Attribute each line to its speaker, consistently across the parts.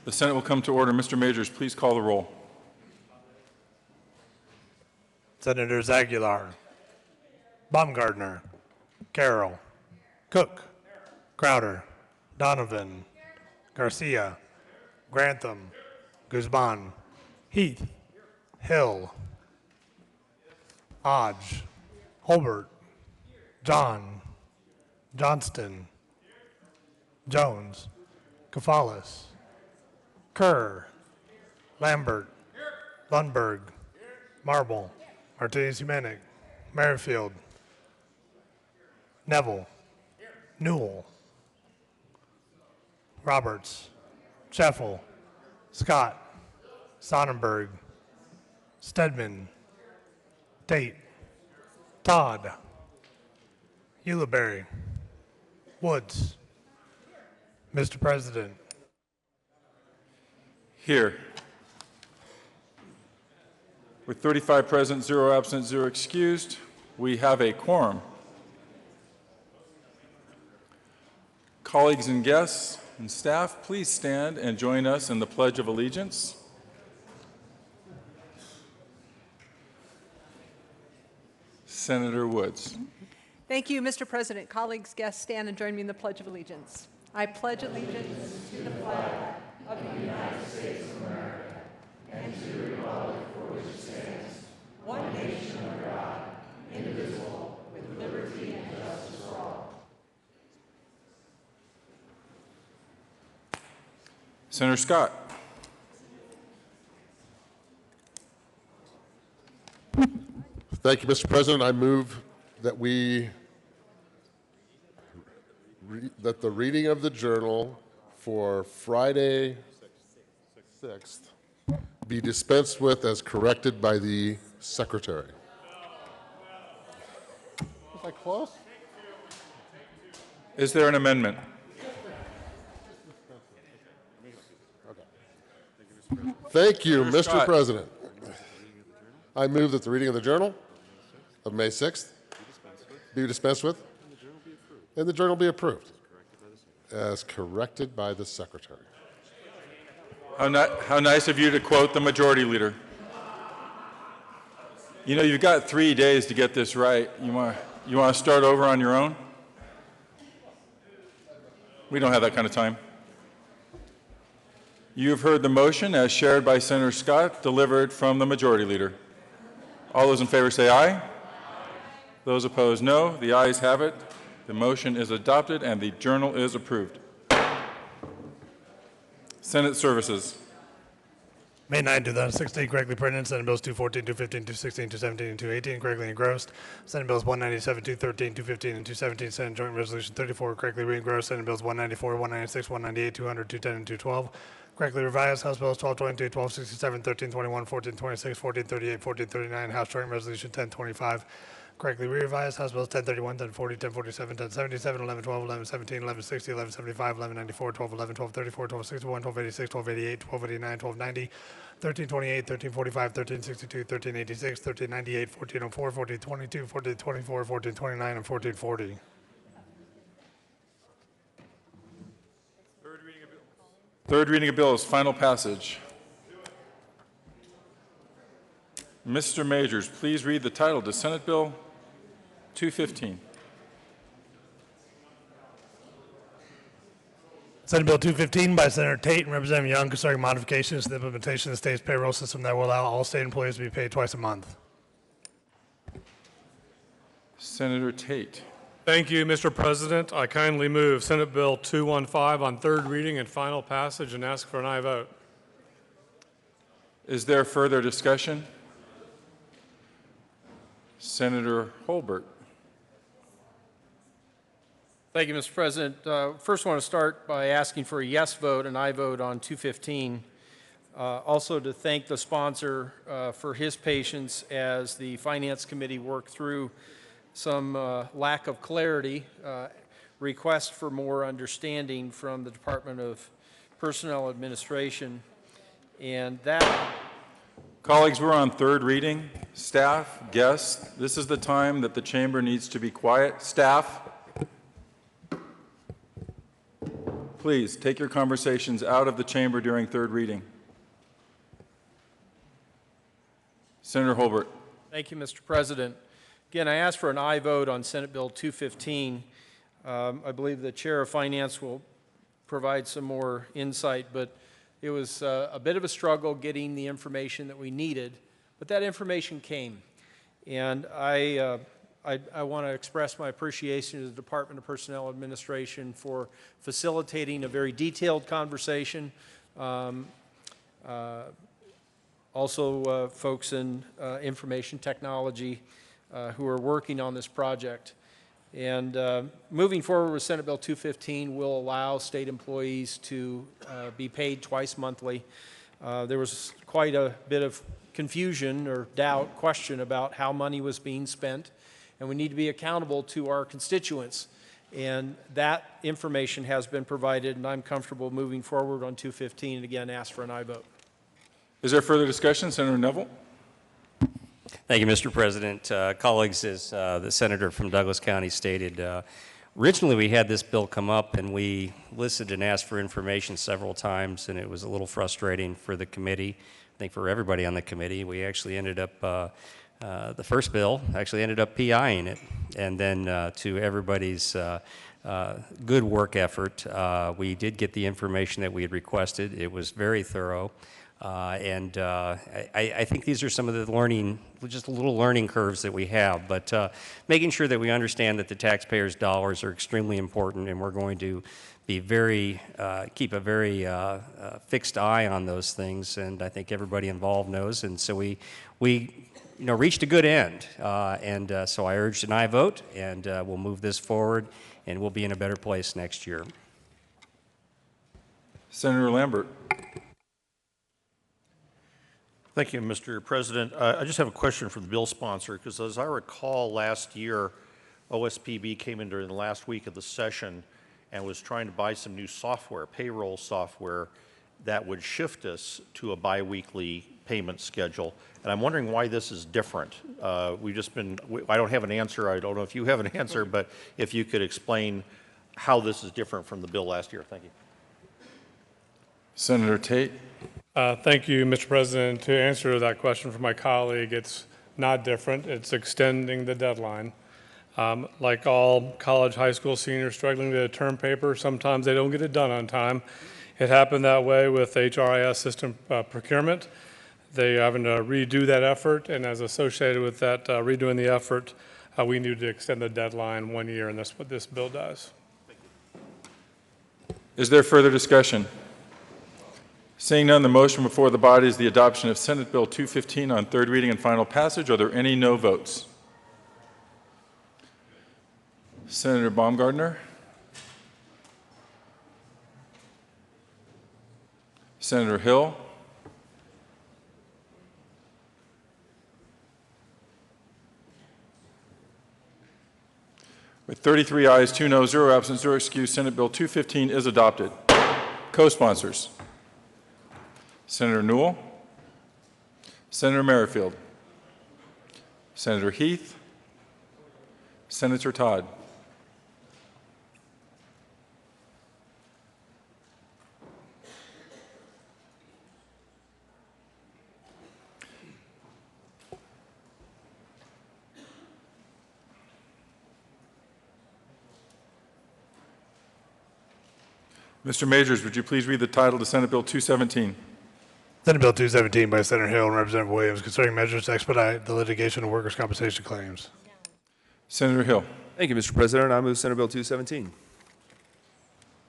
Speaker 1: The Senate will come to order. Mr. Majors, please call the roll.
Speaker 2: Senators Aguilar, Baumgardner, Carroll, Cook, Crowder, Donovan, Garcia, Grantham, Guzman, Heath, Hill, Hodge, Holbert, John, Johnston, Jones, Kafalis, Kerr, Lambert, Lundberg, Marble, Martinez-Humanic, Merrifield, Neville, Newell, Roberts, Scheffel, Scott, Sonnenberg, Stedman, Tate, Todd, Ulibarri, Woods. Mr. President.
Speaker 1: Here. With 35 present, 0 absent, 0 excused, we have a quorum. Colleagues and guests and staff, please stand and join us in the Pledge of Allegiance. Senator Woods.
Speaker 3: Thank you, Mr. President. Colleagues, guests, stand and join me in the Pledge of Allegiance. I pledge allegiance to the flag of the United States of America and to the republic for which it stands, one nation under God, indivisible, with liberty and justice for all.
Speaker 1: Senator Scott.
Speaker 4: Thank you, Mr. President. I move that that the reading of the journal for Friday 6th be dispensed with as corrected by the Secretary. Was I close?
Speaker 1: Is there an amendment?
Speaker 4: Thank you,
Speaker 1: Senator
Speaker 4: Mr.
Speaker 1: Scott.
Speaker 4: President. I move that the reading of the journal of May 6th be dispensed with and the journal be approved as corrected by the Secretary.
Speaker 1: How nice of you to quote the Majority Leader. You know, you've got 3 days to get this right. You want to start over on your own? We don't have that kind of time. You have heard the motion as shared by Senator Scott, delivered from the Majority Leader. All those in favor say aye. Those opposed, no. The ayes have it. The motion is adopted and the journal is approved. Senate Services.
Speaker 2: May 9, 2016, correctly printed. Senate Bills 214, 215, 216, 217, and 218, correctly engrossed. Senate Bills 197, 213, 215, and 217. Senate Joint Resolution 34, correctly re-engrossed. Senate Bills 194, 196, 198, 200, 210, and 212. Correctly revised. House Bills 1222, 1267, 1321, 1426, 1438, 1439. House Joint Resolution 1025. Correctly revised. House Bills 1031, 1040, 1047, 1077, 1112, 1117, 1160, 1175, 1194, 1211, 1234, 1261, 1286, 1288, 1289, 1290, 1328, 1345, 1362, 1386, 1398, 1404, 1422, 1424, 1429, and 1440.
Speaker 1: Third reading of bills, final passage. Mr. Majors, please read the title to Senate Bill 215.
Speaker 2: Senate Bill 215 by Senator Tate and Representative Young concerning modifications to the implementation of the state's payroll system that will allow all state employees to be paid twice a month.
Speaker 1: Senator Tate.
Speaker 5: Thank you, Mr. President. I kindly move Senate Bill 215 on third reading and final passage and ask for an aye vote.
Speaker 1: Is there further discussion? Senator Holbert.
Speaker 6: Thank you, Mr. President. First, I want to start by asking for a yes vote and aye vote on 215. Also to thank the sponsor for his patience as the Finance Committee worked through some lack of clarity, requests for more understanding from the Department of Personnel Administration, and that.
Speaker 1: Colleagues, we're on third reading. Staff, guests, this is the time that the chamber needs to be quiet. Staff, please take your conversations out of the chamber during third reading. Senator Holbert.
Speaker 6: Thank you, Mr. President. Again, I asked for an aye vote on Senate Bill 215. I believe the Chair of Finance will provide some more insight, but it was a bit of a struggle getting the information that we needed, but that information came. And I want to express my appreciation to the Department of Personnel Administration for facilitating a very detailed conversation. Also, folks in information technology who are working on this project. And moving forward with Senate Bill 215 will allow state employees to be paid twice monthly. There was quite a bit of confusion or doubt, question about how money was being spent, and we need to be accountable to our constituents. And that information has been provided, and I'm comfortable moving forward on 215, and again, ask for an aye vote.
Speaker 1: Is there further discussion? Senator Neville?
Speaker 7: Thank you, Mr. President. Colleagues, as the senator from Douglas County stated, originally we had this bill come up and we listened and asked for information several times, and it was a little frustrating for the committee. I think for everybody on the committee. We actually ended up, the first bill actually ended up PIing it. And then to everybody's good work effort, we did get the information that we had requested. It was very thorough. I think these are some of the learning, just little learning curves that we have, but making sure that we understand that the taxpayers' dollars are extremely important, and we're going to be very, keep a very fixed eye on those things, and I think everybody involved knows, and so we reached a good end, so I urged an aye vote, and we'll move this forward, and we'll be in a better place next year.
Speaker 1: Senator Lambert.
Speaker 8: Thank you, Mr. President. I just have a question for the bill sponsor, because as I recall last year, OSPB came in during the last week of the session and was trying to buy some new software, payroll software, that would shift us to a biweekly payment schedule. And I'm wondering why this is different. We've just been, I don't have an answer. I don't know if you have an answer, but if you could explain how this is different from the bill last year. Thank you.
Speaker 1: Senator Tate.
Speaker 5: Thank you, Mr. President. To answer that question from my colleague, it's not different. It's extending the deadline. Like all college, high school seniors struggling to get a term paper, sometimes they don't get it done on time. It happened that way with HRIS system procurement. They're having to redo that effort, and as associated with that redoing the effort, we need to extend the deadline 1 year, and that's what this bill does.
Speaker 1: Is there further discussion? Seeing none, the motion before the body is the adoption of Senate Bill 215 on third reading and final passage. Are there any no votes? Senator Baumgardner. Senator Hill. With 33 ayes, 2 no, 0 absent, 0 excused, Senate Bill 215 is adopted. Co-sponsors. Senator Newell, Senator Merrifield, Senator Heath, Senator Todd. Mr. Majors, would you please read the title to Senate Bill 217?
Speaker 2: Senate Bill 217 by Senator Hill and Representative Williams concerning measures to expedite the litigation of workers' compensation claims.
Speaker 1: Senator Hill.
Speaker 9: Thank you, Mr. President. I move Senate Bill 217.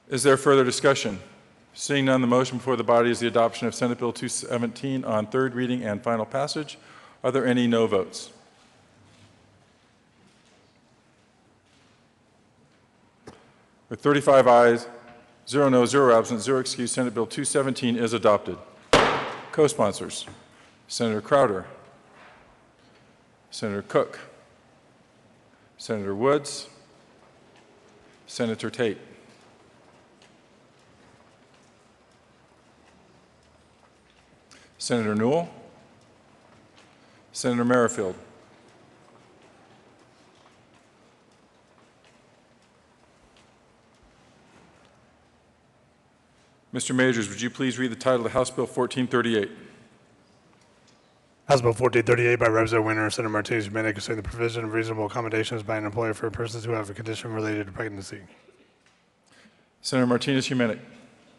Speaker 1: Is there further discussion? Seeing none, the motion before the body is the adoption of Senate Bill 217 on third reading and final passage. Are there any no votes? With 35 ayes, 0 no, 0 absent, 0 excused, Senate Bill 217 is adopted. Co-sponsors, Senator Crowder, Senator Cook, Senator Woods, Senator Tate. Senator Newell, Senator Merrifield, Mr. Majors, would you please read the title of House Bill 1438?
Speaker 2: House Bill 1438 by Representative Winter, Senator Martinez Humana, concerning the provision of reasonable accommodations by an employer for persons who have a condition related to pregnancy.
Speaker 1: Senator Martinez Humana.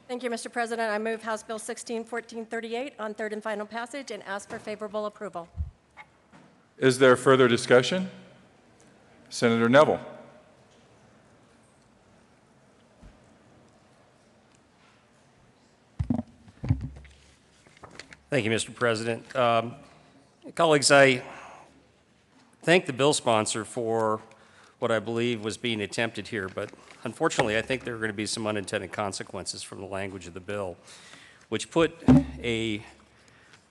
Speaker 10: Thank you, Mr. President. I move House Bill 1438 on third and final passage and ask for favorable approval.
Speaker 1: Is there further discussion? Senator Neville.
Speaker 7: Thank you, Mr. President. Colleagues, I thank the bill sponsor for what I believe was being attempted here, but unfortunately, I think there are going to be some unintended consequences from the language of the bill, which put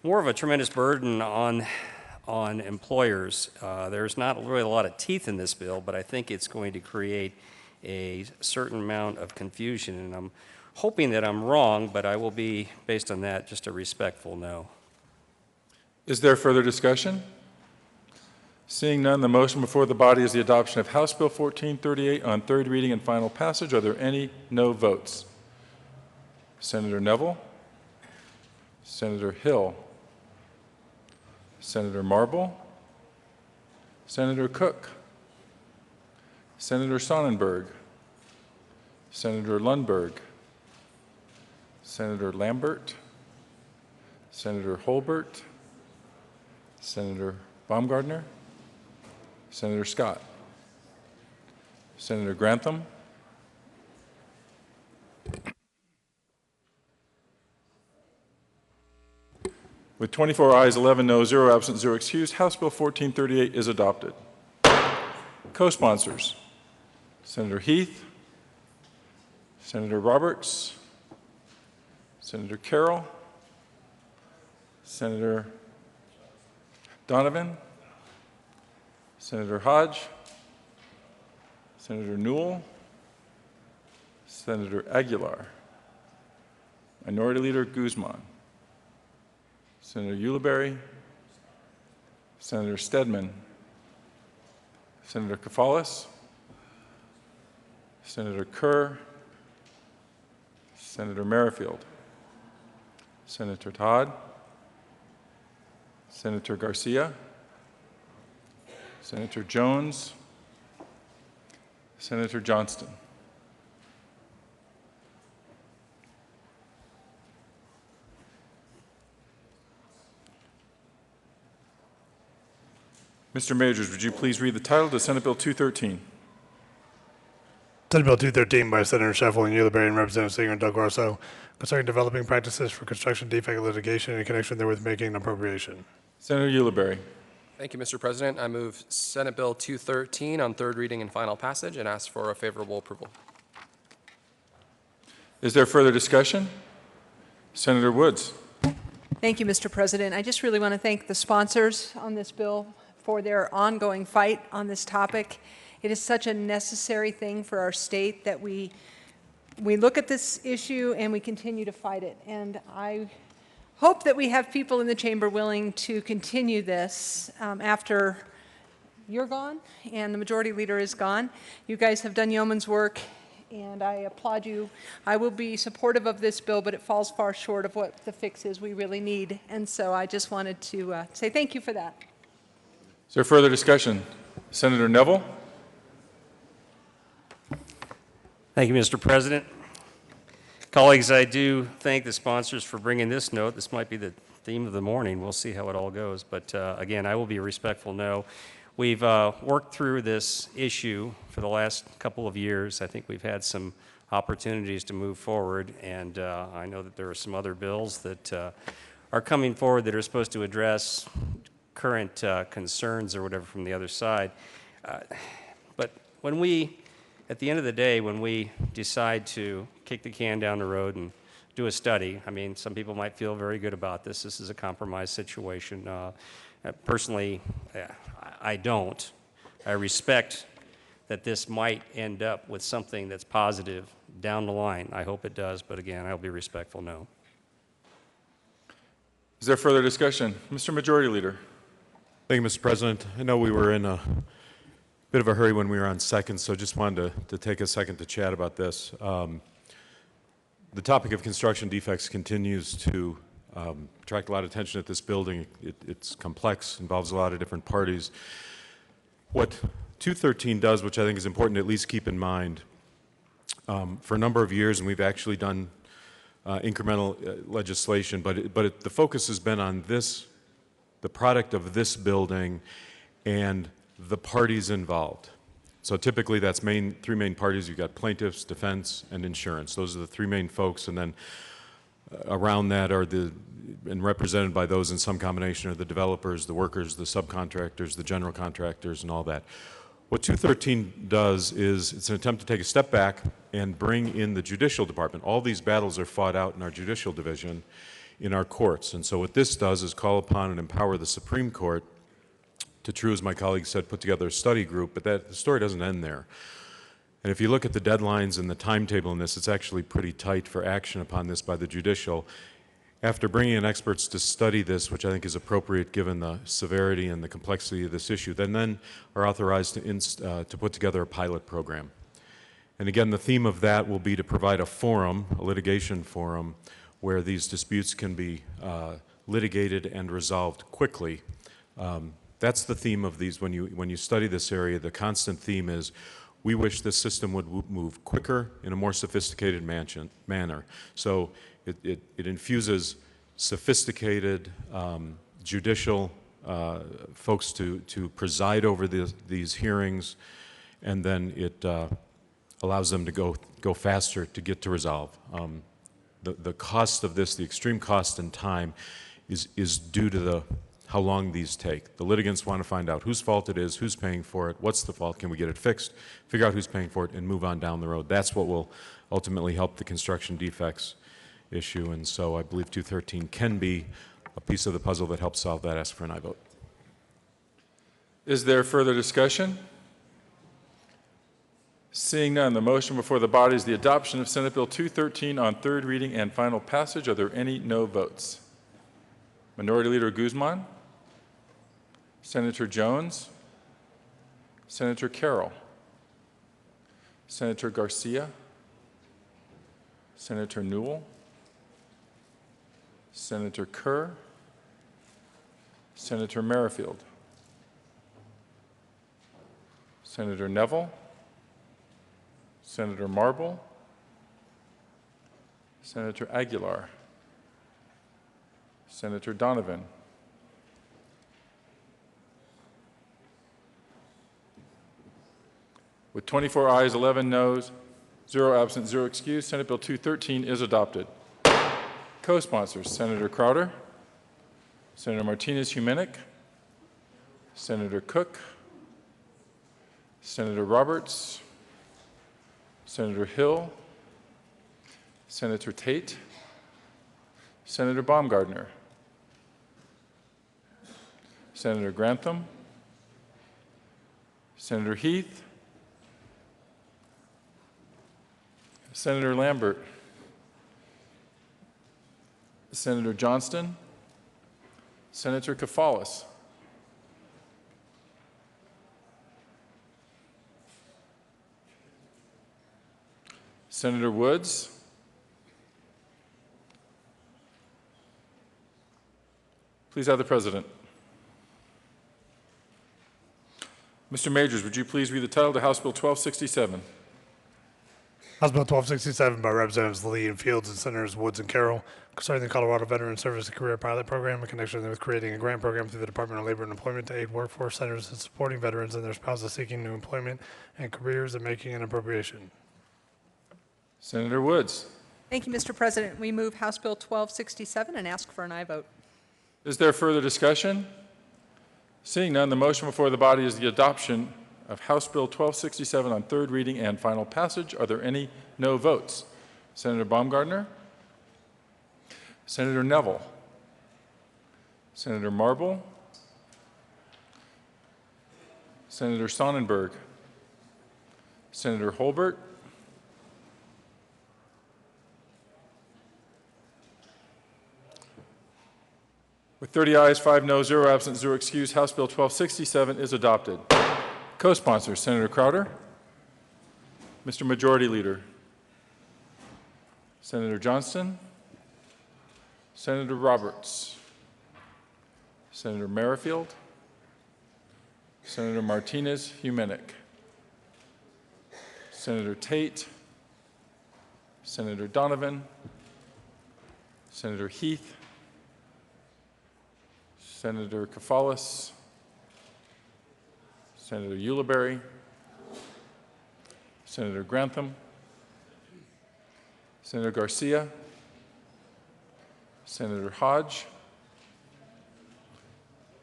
Speaker 7: more of a tremendous burden on employers. There's not really a lot of teeth in this bill, but I think it's going to create a certain amount of confusion, and I'm hoping that I'm wrong, but I will be, based on that, just a respectful no.
Speaker 1: Is there further discussion? Seeing none, the motion before the body is the adoption of House Bill 1438 on third reading and final passage. Are there any no votes? Senator Neville, Senator Hill, Senator Marble, Senator Cook, Senator Sonnenberg, Senator Lundberg, Senator Lambert, Senator Holbert, Senator Baumgardner, Senator Scott, Senator Grantham, with 24 ayes, 11 no, 0 absent, 0 excused, House Bill 1438 is adopted. Co-sponsors, Senator Heath, Senator Roberts, Senator Carroll, Senator Donovan, Senator Hodge, Senator Newell, Senator Aguilar, Minority Leader Guzman, Senator Ulibarri, Senator Stedman, Senator Kafalis, Senator Kerr, Senator Merrifield, Senator Todd, Senator Garcia, Senator Jones, Senator Johnston. Mr. Majors, would you please read the title to Senate Bill 213?
Speaker 2: Senate Bill 213 by Senator Sheffield and Ulibarri and Representative Singer and Doug Rosso, concerning developing practices for construction defect litigation in connection therewith making an appropriation.
Speaker 1: Senator Ulibarri.
Speaker 11: Thank you, Mr. President. I move Senate Bill 213 on third reading and final passage and ask for a favorable approval.
Speaker 1: Is there further discussion? Senator Woods.
Speaker 3: Thank you, Mr. President. I just really want to thank the sponsors on this bill for their ongoing fight on this topic. It is such a necessary thing for our state that we look at this issue and we continue to fight it. And I hope that we have people in the chamber willing to continue this after you're gone and the majority leader is gone. You guys have done yeoman's work, and I applaud you. I will be supportive of this bill, but it falls far short of what the fix is we really need. And so I just wanted to say thank you for that.
Speaker 1: Is there further discussion? Senator Neville.
Speaker 7: Thank you, Mr. President. Colleagues, I do thank the sponsors for bringing this note. This might be the theme of the morning. We'll see how it all goes. But again, I will be a respectful no. We've worked through this issue for the last couple of years. I think we've had some opportunities to move forward, and I know that there are some other bills that are coming forward that are supposed to address current concerns or whatever from the other side. But when we, at the end of the day, when we decide to kick the can down the road and do a study, I mean, some people might feel very good about this. This is a compromise situation. Personally, I don't. I respect that this might end up with something that's positive down the line. I hope it does, but again, I'll be respectful no.
Speaker 1: Is there further discussion? Mr. Majority Leader.
Speaker 12: Thank you, Mr. President. I know we were in a bit of a hurry when we were on second, so just wanted to take a second to chat about this. The topic of construction defects continues to attract a lot of attention at this building. It's complex, involves a lot of different parties. What 213 does, which I think is important to at least keep in mind, for a number of years, and we've actually done incremental legislation, but the focus has been on this, the product of this building and the parties involved. So typically that's three main parties. You've got plaintiffs, defense, and insurance. Those are the three main folks, and then around that are and represented by those in some combination are the developers, the workers, the subcontractors, the general contractors, and all that. What 213 does is it's an attempt to take a step back and bring in the judicial department. All these battles are fought out in our judicial division in our courts. And so what this does is call upon and empower the Supreme Court to, true as my colleague said, put together a study group, but the story doesn't end there. And if you look at the deadlines and the timetable in this, it's actually pretty tight for action upon this by the judicial. After bringing in experts to study this, which I think is appropriate given the severity and the complexity of this issue, then are authorized to put together a pilot program. And again, the theme of that will be to provide a forum, a litigation forum, where these disputes can be litigated and resolved quickly. That's the theme of these. When you study this area, the constant theme is we wish this system would move quicker in a more sophisticated manner. So it infuses sophisticated judicial folks to preside over these hearings, and then it allows them to go faster to get to resolve. The cost of this, the extreme cost and time, is due to how long these take. The litigants want to find out whose fault it is, who's paying for it, what's the fault, can we get it fixed, figure out who's paying for it, and move on down the road. That's what will ultimately help the construction defects issue, and so I believe 213 can be a piece of the puzzle that helps solve that. Ask for an aye vote.
Speaker 1: Is there further discussion? Seeing none, the motion before the body is the adoption of Senate Bill 213 on third reading and final passage. Are there any no votes? Minority Leader Guzman, Senator Jones, Senator Carroll, Senator Garcia, Senator Newell, Senator Kerr, Senator Merrifield, Senator Neville, Senator Marble, Senator Aguilar, Senator Donovan, with 24 ayes, 11 noes, 0 absent, 0 excused, Senate Bill 213 is adopted. Co-sponsors, Senator Crowder, Senator Martinez-Humenick, Senator Cook, Senator Roberts, Senator Hill, Senator Tate, Senator Baumgardner, Senator Grantham, Senator Heath, Senator Lambert, Senator Johnston, Senator Kafalis, Senator Woods, please have the President. Mr. Majors, would you please read the title to House Bill 1267?
Speaker 2: House Bill 1267 by Representatives Lee and Fields and Senators Woods and Carroll concerning the Colorado Veteran Service Career Pilot Program in connection with creating a grant program through the Department of Labor and Employment to aid workforce centers in supporting veterans and their spouses seeking new employment and careers and making an appropriation.
Speaker 1: Senator Woods.
Speaker 3: Thank you, Mr. President. We move House Bill 1267 and ask for an aye vote.
Speaker 1: Is there further discussion? Seeing none, the motion before the body is the adoption of House Bill 1267 on third reading and final passage. Are there any no votes? Senator Baumgardner, Senator Neville, Senator Marble, Senator Sonnenberg, Senator Holbert, with 30 ayes, 5 noes, 0 absent, 0 excused, House Bill 1267 is adopted. Co-sponsors, Senator Crowder, Mr. Majority Leader, Senator Johnston, Senator Roberts, Senator Merrifield, Senator Martinez-Humenick, Senator Tate, Senator Donovan, Senator Heath, Senator Kafalis, Senator Ulibarri, Senator Grantham, Senator Garcia, Senator Hodge,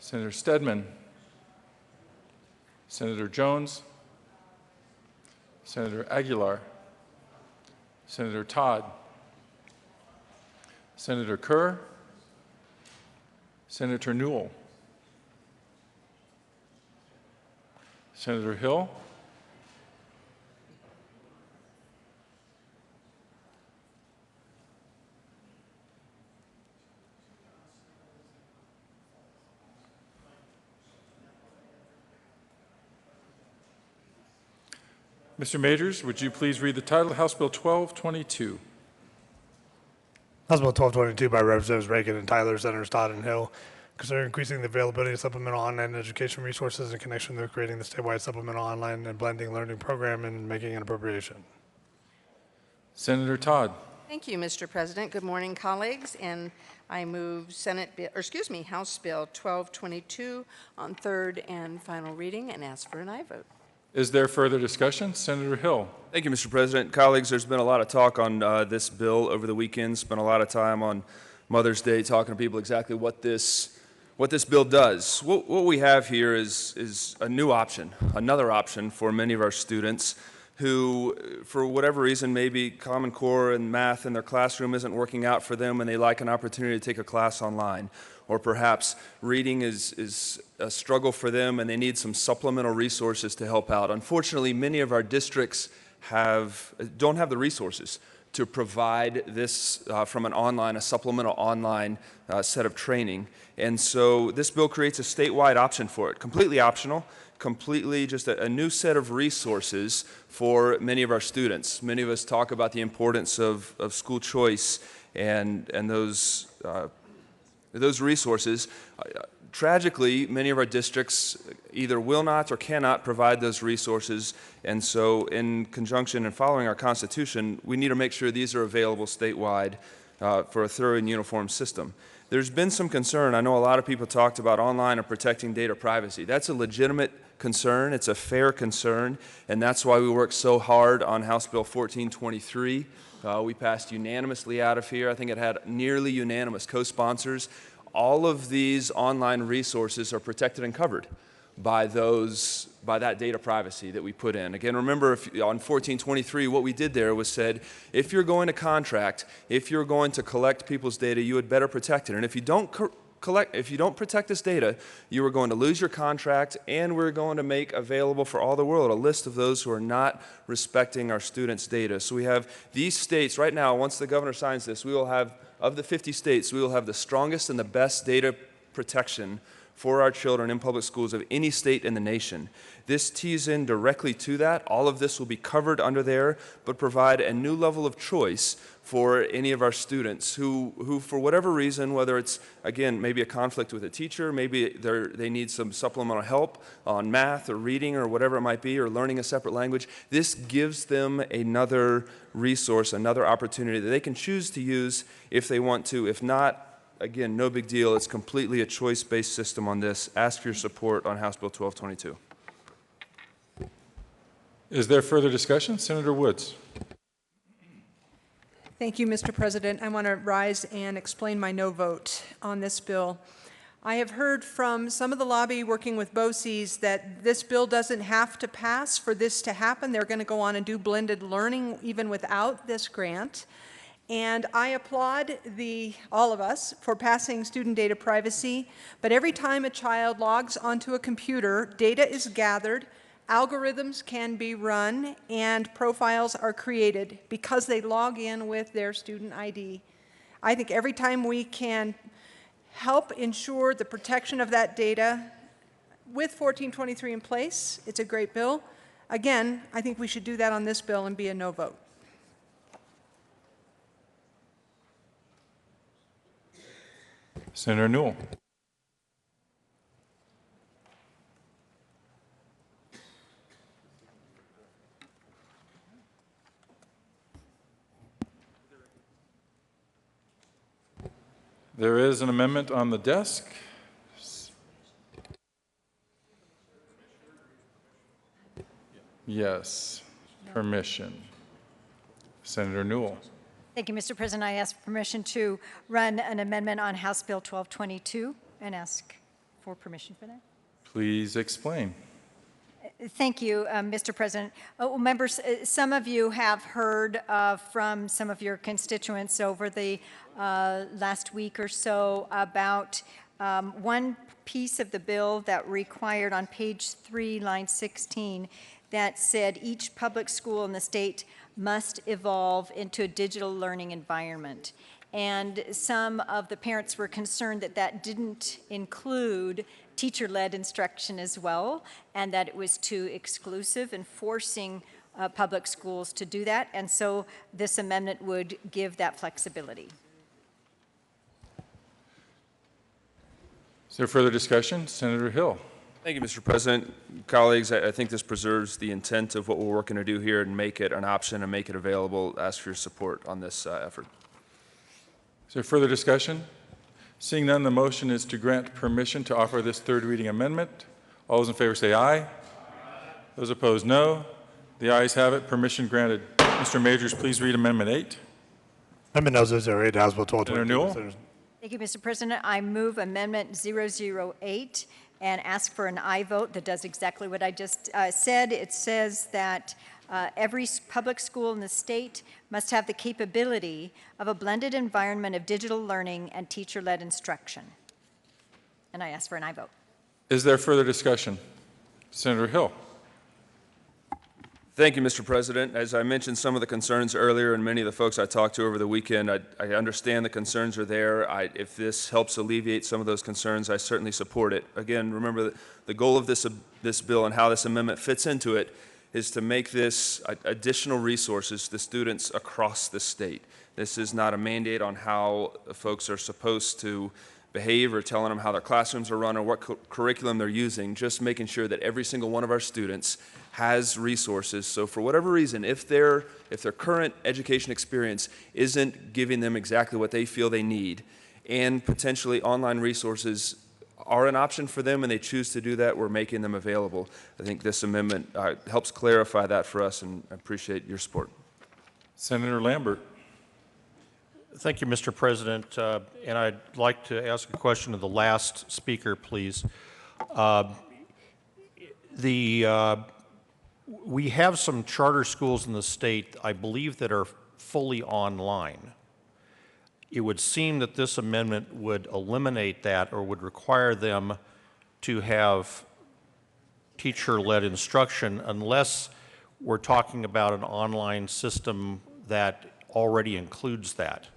Speaker 1: Senator Stedman, Senator Jones, Senator Aguilar, Senator Todd, Senator Kerr, Senator Newell, Senator Hill, Mr. Majors, would you please read the title of House Bill 1222?
Speaker 2: House Bill 1222 by Representatives Reagan and Tyler, Senators Todd and Hill, considering increasing the availability of supplemental online education resources in connection with creating the statewide supplemental online and blending learning program and making an appropriation.
Speaker 1: Senator Todd.
Speaker 13: Thank you, Mr. President. Good morning, colleagues. And I move House Bill 1222 on third and final reading and ask for an aye vote.
Speaker 1: Is there further discussion? Senator Hill.
Speaker 9: Thank you, Mr. President. Colleagues, there's been a lot of talk on this bill over the weekend. Spent a lot of time on Mother's Day talking to people exactly what this bill does. What we have here is a new option, another option for many of our students who, for whatever reason, maybe Common Core and math in their classroom isn't working out for them and they like an opportunity to take a class online. Or perhaps reading is a struggle for them and they need some supplemental resources to help out. Unfortunately, many of our districts don't have the resources to provide this from a supplemental online set of training. And so this bill creates a statewide option for it, completely optional, completely just a new set of resources for many of our students. Many of us talk about the importance of school choice and those resources. Tragically, many of our districts either will not or cannot provide those resources, and so in conjunction and following our Constitution, we need to make sure these are available statewide for a thorough and uniform system. There's been some concern. I know a lot of people talked about online and protecting data privacy. That's a legitimate concern. It's a fair concern, and that's why we worked so hard on House Bill 1423. We passed unanimously out of here. I think it had nearly unanimous co-sponsors. All of these online resources are protected and covered by that data privacy that we put in. Again, remember on 1423, what we did there was said, if you're going to contract, if you're going to collect people's data, you had better protect it. And if you don't protect this data, you are going to lose your contract, and we're going to make available for all the world a list of those who are not respecting our students' data. So we have these states right now. Once the governor signs this, we will have, of the 50 states, we will have the strongest and the best data protection for our children in public schools of any state in the nation. This tees in directly to that. All of this will be covered under there, but provide a new level of choice for any of our students who for whatever reason, whether it's, again, maybe a conflict with a teacher, maybe they need some supplemental help on math or reading or whatever it might be, or learning a separate language, this gives them another resource, another opportunity that they can choose to use if they want to. If not, again, no big deal. It's completely a choice-based system on this. Ask for your support on House Bill 1222.
Speaker 1: Is there further discussion? Senator Woods.
Speaker 3: Thank you, Mr. President. I want to rise and explain my no vote on this bill. I have heard from some of the lobby working with BOCES that this bill doesn't have to pass for this to happen. They're going to go on and do blended learning even without this grant. And I applaud all of us for passing student data privacy, but every time a child logs onto a computer, data is gathered, algorithms can be run, and profiles are created because they log in with their student ID. I think every time we can help ensure the protection of that data with 1423 in place, it's a great bill. Again, I think we should do that on this bill and be a no vote.
Speaker 1: Senator Newell. There is an amendment on the desk. Yes, permission. Senator Newell.
Speaker 14: Thank you, Mr. President. I ask for permission to run an amendment on House Bill 1222 and ask for permission for that.
Speaker 1: Please explain.
Speaker 14: Thank you, Mr. President. Members, some of you have heard from some of your constituents over the last week or so about one piece of the bill that required on page 3, line 16, that said each public school in the state must evolve into a digital learning environment. And some of the parents were concerned that that didn't include teacher-led instruction as well, and that it was too exclusive and forcing public schools to do that. And so this amendment would give that flexibility.
Speaker 1: Is there further discussion? Senator Hill.
Speaker 9: Thank you, Mr. President. Colleagues, I think this preserves the intent of what we're working to do here and make it an option and make it available. Ask for your support on this effort.
Speaker 1: Is there further discussion? Seeing none, the motion is to grant permission to offer this third reading amendment. All those in favor say aye. Aye. Those opposed, no. The ayes have it. Permission granted. Mr. Majors, please read Amendment 8.
Speaker 2: Amendment 008, House Bill 1222.
Speaker 1: Senator Newell.
Speaker 14: Thank you, Mr. President. I move Amendment 008 and ask for an aye vote that does exactly what I just said. It says that every public school in the state must have the capability of a blended environment of digital learning and teacher-led instruction. And I ask for an aye vote.
Speaker 1: Is there further discussion? Senator Hill.
Speaker 9: Thank you, Mr. President. As I mentioned some of the concerns earlier, and many of the folks I talked to over the weekend, I understand the concerns are there. If this helps alleviate some of those concerns, I certainly support it. Again, remember that the goal of this bill and how this amendment fits into it is to make this additional resources to students across the state. This is not a mandate on how folks are supposed to behave or telling them how their classrooms are run or what curriculum they're using, just making sure that every single one of our students has resources. So for whatever reason, if their current education experience isn't giving them exactly what they feel they need, and potentially online resources are an option for them and they choose to do that, we're making them available. I think this amendment helps clarify that for us, and I appreciate your support.
Speaker 1: Senator Lambert.
Speaker 8: Thank you, Mr. President. And I'd like to ask a question of the last speaker, please. We have some charter schools in the state, I believe, that are fully online. It would seem that this amendment would eliminate that or would require them to have teacher-led instruction unless we're talking about an online system that already includes that.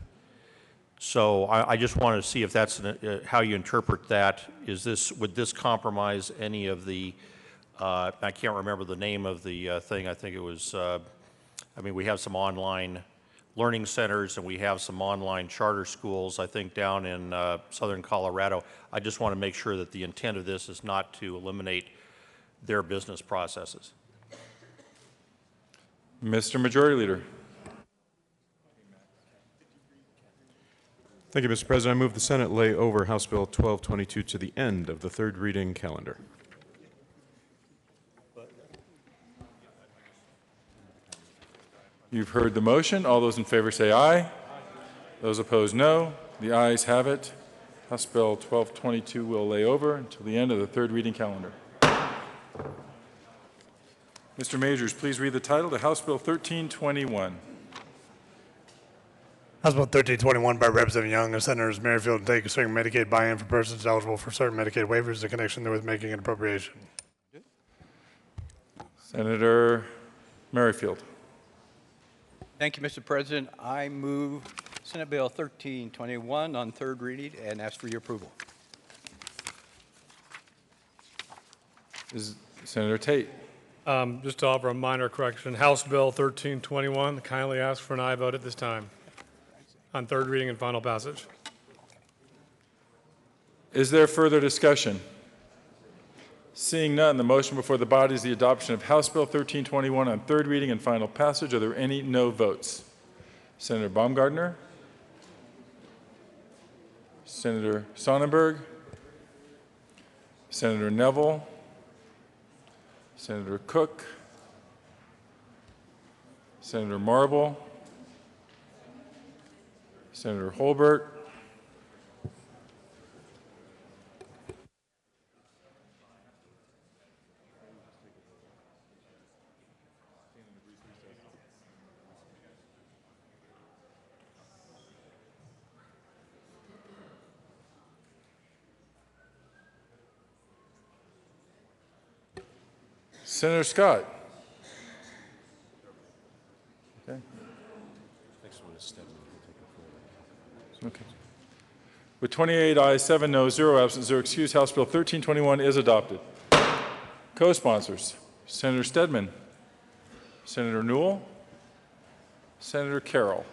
Speaker 8: So I just wanted to see if that's how you interpret that. Would this compromise any of the, I can't remember the name of the thing. I think it was, we have some online learning centers and we have some online charter schools, I think, down in southern Colorado. I just want to make sure that the intent of this is not to eliminate their business processes.
Speaker 1: Mr. Majority Leader.
Speaker 12: Thank you, Mr. President. I move the Senate lay over House Bill 1222 to the end of the third reading calendar.
Speaker 1: You've heard the motion. All those in favor say aye. Those opposed, no. The ayes have it. House Bill 1222 will lay over until the end of the third reading calendar. Mr. Majors, please read the title to House Bill 1321.
Speaker 2: House Bill 1321 by Representative Young and Senators Merrifield and Tate concerning Medicaid buy-in for persons eligible for certain Medicaid waivers in connection with making an appropriation.
Speaker 1: Senator Merrifield.
Speaker 15: Thank you, Mr. President. I move Senate Bill 1321 on third reading and ask for your approval.
Speaker 1: Is Senator Tate.
Speaker 5: Just to offer a minor correction, House Bill 1321, kindly ask for an aye vote at this time on third reading and final passage.
Speaker 1: Is there further discussion? Seeing none, the motion before the body is the adoption of House Bill 1321 on third reading and final passage. Are there any no votes? Senator Baumgartner? Senator Sonnenberg? Senator Neville? Senator Cook? Senator Marble? Senator Holbert? Senator Scott? Okay. Okay. With 28 ayes, 7 noes, 0 absent, 0 excused, House Bill 1321 is adopted. Co-sponsors, Senator Stedman, Senator Newell, Senator Carroll,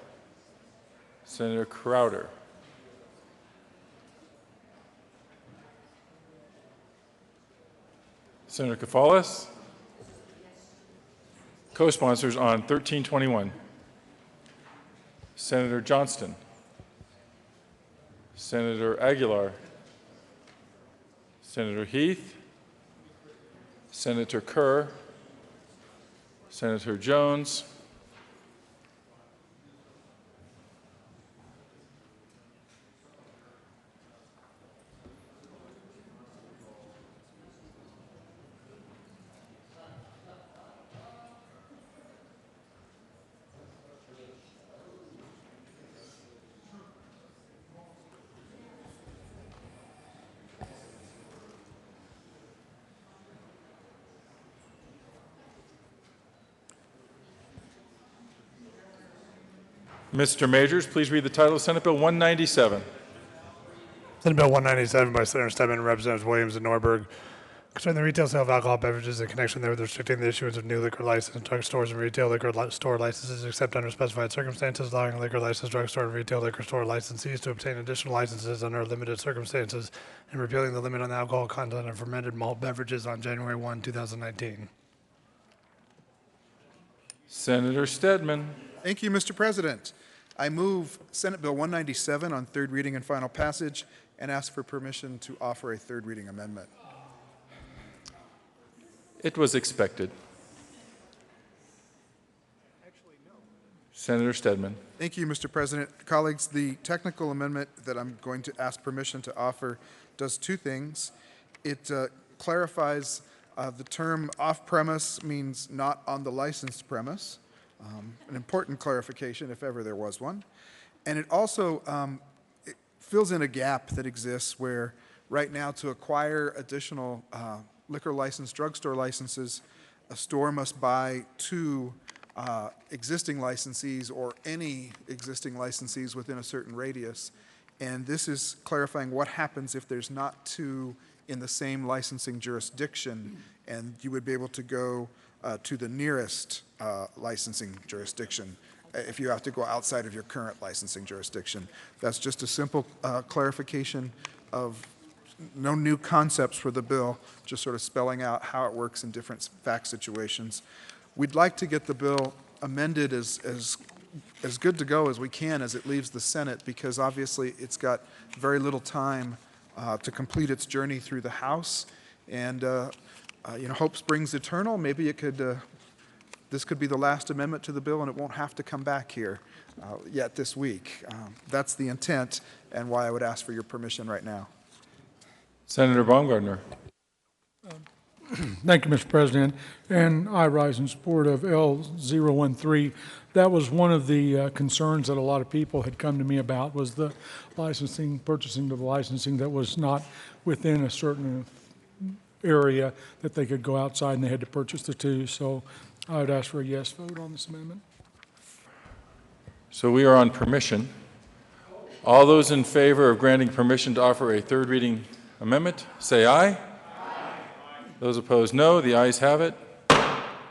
Speaker 1: Senator Crowder, Senator Kefaulis. Co-sponsors on 1321, Senator Johnston, Senator Aguilar, Senator Heath, Senator Kerr, Senator Jones, Mr. Majors, please read the title of Senate Bill 197.
Speaker 2: Senate Bill 197 by Senator Stedman and Representatives Williams and Norberg, concerning the retail sale of alcohol beverages in connection therewith restricting the issuance of new liquor license drugstores and retail liquor store licenses except under specified circumstances, allowing liquor license drugstore and retail liquor store licensees to obtain additional licenses under limited circumstances, and repealing the limit on the alcohol content of fermented malt beverages on January 1, 2019.
Speaker 1: Senator Stedman.
Speaker 16: Thank you, Mr. President. I move Senate Bill 197 on third reading and final passage and ask for permission to offer a third reading amendment.
Speaker 1: It was expected. Senator Stedman.
Speaker 16: Thank you, Mr. President. Colleagues, the technical amendment that I'm going to ask permission to offer does two things. It clarifies the term off-premise means not on the licensed premise. An important clarification, if ever there was one. And it also it fills in a gap that exists where right now to acquire additional liquor license, drugstore licenses, a store must buy two existing licensees or any existing licensees within a certain radius. And this is clarifying what happens if there's not two in the same licensing jurisdiction, and you would be able to go to the nearest licensing jurisdiction if you have to go outside of your current licensing jurisdiction. That's just a simple clarification of no new concepts for the bill, just sort of spelling out how it works in different fact situations. We'd like to get the bill amended as good to go as we can as it leaves the Senate, because obviously it's got very little time to complete its journey through the House. And hope springs eternal. Maybe it could, this could be the last amendment to the bill and it won't have to come back here yet this week. That's the intent and why I would ask for your permission right now.
Speaker 1: Senator Baumgartner.
Speaker 17: Thank you, Mr. President. And I rise in support of L013. That was one of the concerns that a lot of people had come to me about, was the licensing, purchasing of the licensing that was not within a certain area that they could go outside and they had to purchase the two. So I would ask for a yes vote on this amendment.
Speaker 1: So we are on permission. All those in favor of granting permission to offer a third reading amendment, say aye. Aye. Those opposed, no. The ayes have it.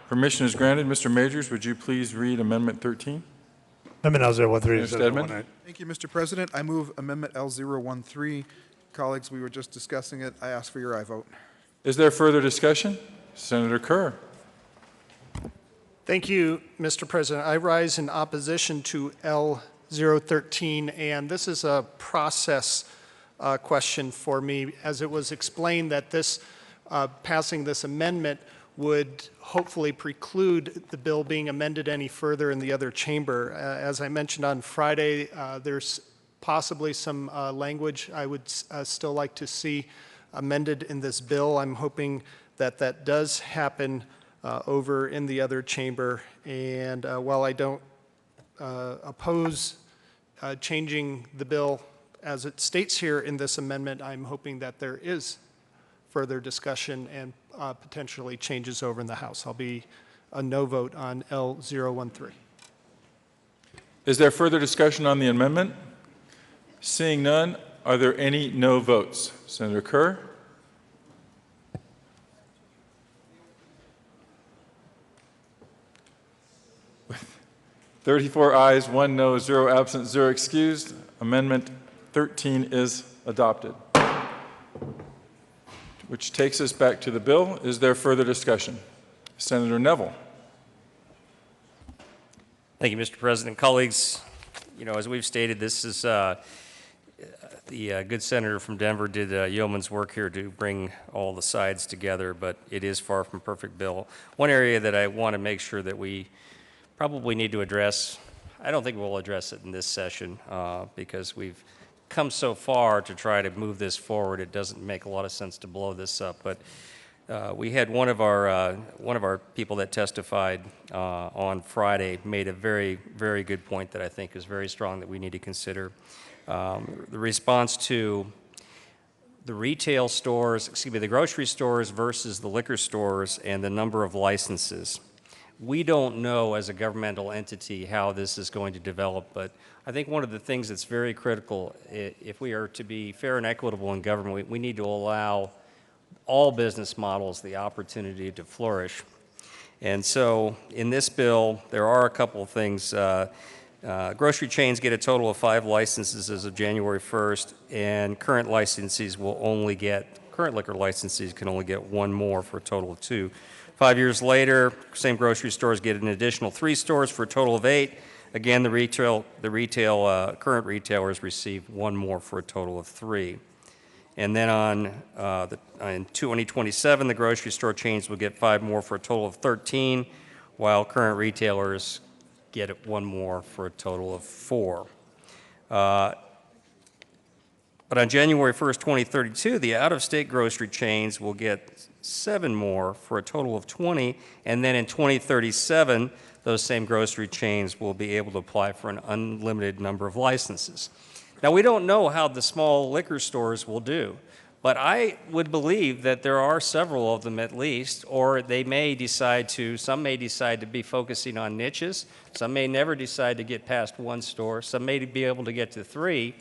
Speaker 1: Permission is granted. Mr. Majors, would you please read Amendment 13?
Speaker 2: Amendment L013.
Speaker 16: Thank you, Mr. President. I move Amendment L013 colleagues, we were just discussing it. I ask for your aye vote.
Speaker 1: Is there further discussion? Senator Kerr.
Speaker 18: Thank you, Mr. President. I rise in opposition to L013, and this is a process question for me, as it was explained that this passing this amendment would hopefully preclude the bill being amended any further in the other chamber. As I mentioned on Friday, there's possibly some language I would still like to see amended in this bill. I'm hoping that that does happen over in the other chamber. And while I don't oppose changing the bill as it states here in this amendment, I'm hoping that there is further discussion and potentially changes over in the House. I'll be a no vote on L013.
Speaker 1: Is there further discussion on the amendment? Seeing none, are there any no votes? Senator Kerr? With 34 ayes, 1 no, 0 absent, 0 excused, Amendment 13 is adopted. Which takes us back to the bill. Is there further discussion? Senator Neville.
Speaker 7: Thank you, Mr. President. Colleagues, you know, as we've stated, this is the good senator from Denver did yeoman's work here to bring all the sides together, but it is far from perfect bill. One area that I want to make sure that we probably need to address, I don't think we'll address it in this session because we've come so far to try to move this forward. It doesn't make a lot of sense to blow this up, but we had one of our people that testified on Friday made a very, very good point that I think is very strong that we need to consider. The response to the retail stores, the grocery stores versus the liquor stores and the number of licenses. We don't know as a governmental entity how this is going to develop, but I think one of the things that's very critical, if we are to be fair and equitable in government, we need to allow all business models the opportunity to flourish. And so in this bill, there are a couple of things. Grocery chains get a total of 5 licenses as of January 1st, and current licensees will only get, current liquor licensees can only get 1 more for a total of 2. 5 years later, same grocery stores get an additional 3 stores for a total of 8. Again, the current retailers receive 1 more for a total of 3. And then in 2027, the grocery store chains will get 5 more for a total of 13, while current retailers get 1 more for a total of 4. But on January 1st, 2032, the out-of-state grocery chains will get 7 more for a total of 20, and then in 2037, those same grocery chains will be able to apply for an unlimited number of licenses. Now, we don't know how the small liquor stores will do, but I would believe that there are several of them at least, or they may decide to, some may decide to be focusing on niches, some may never decide to get past 1 store, some may be able to get to 3,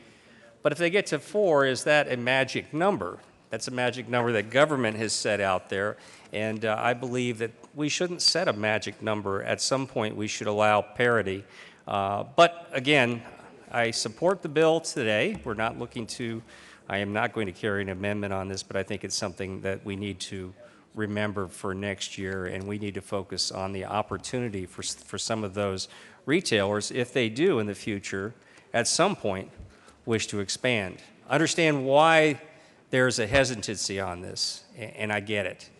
Speaker 7: but if they get to 4, is that a magic number? That's a magic number that government has set out there, and I believe that we shouldn't set a magic number. At some point, we should allow parity. But again, I support the bill today. We're not looking to, I am not going to carry an amendment on this, but I think it's something that we need to remember for next year, and we need to focus on the opportunity for some of those retailers, if they do in the future, at some point, wish to expand. Understand why there's a hesitancy on this, and I get it.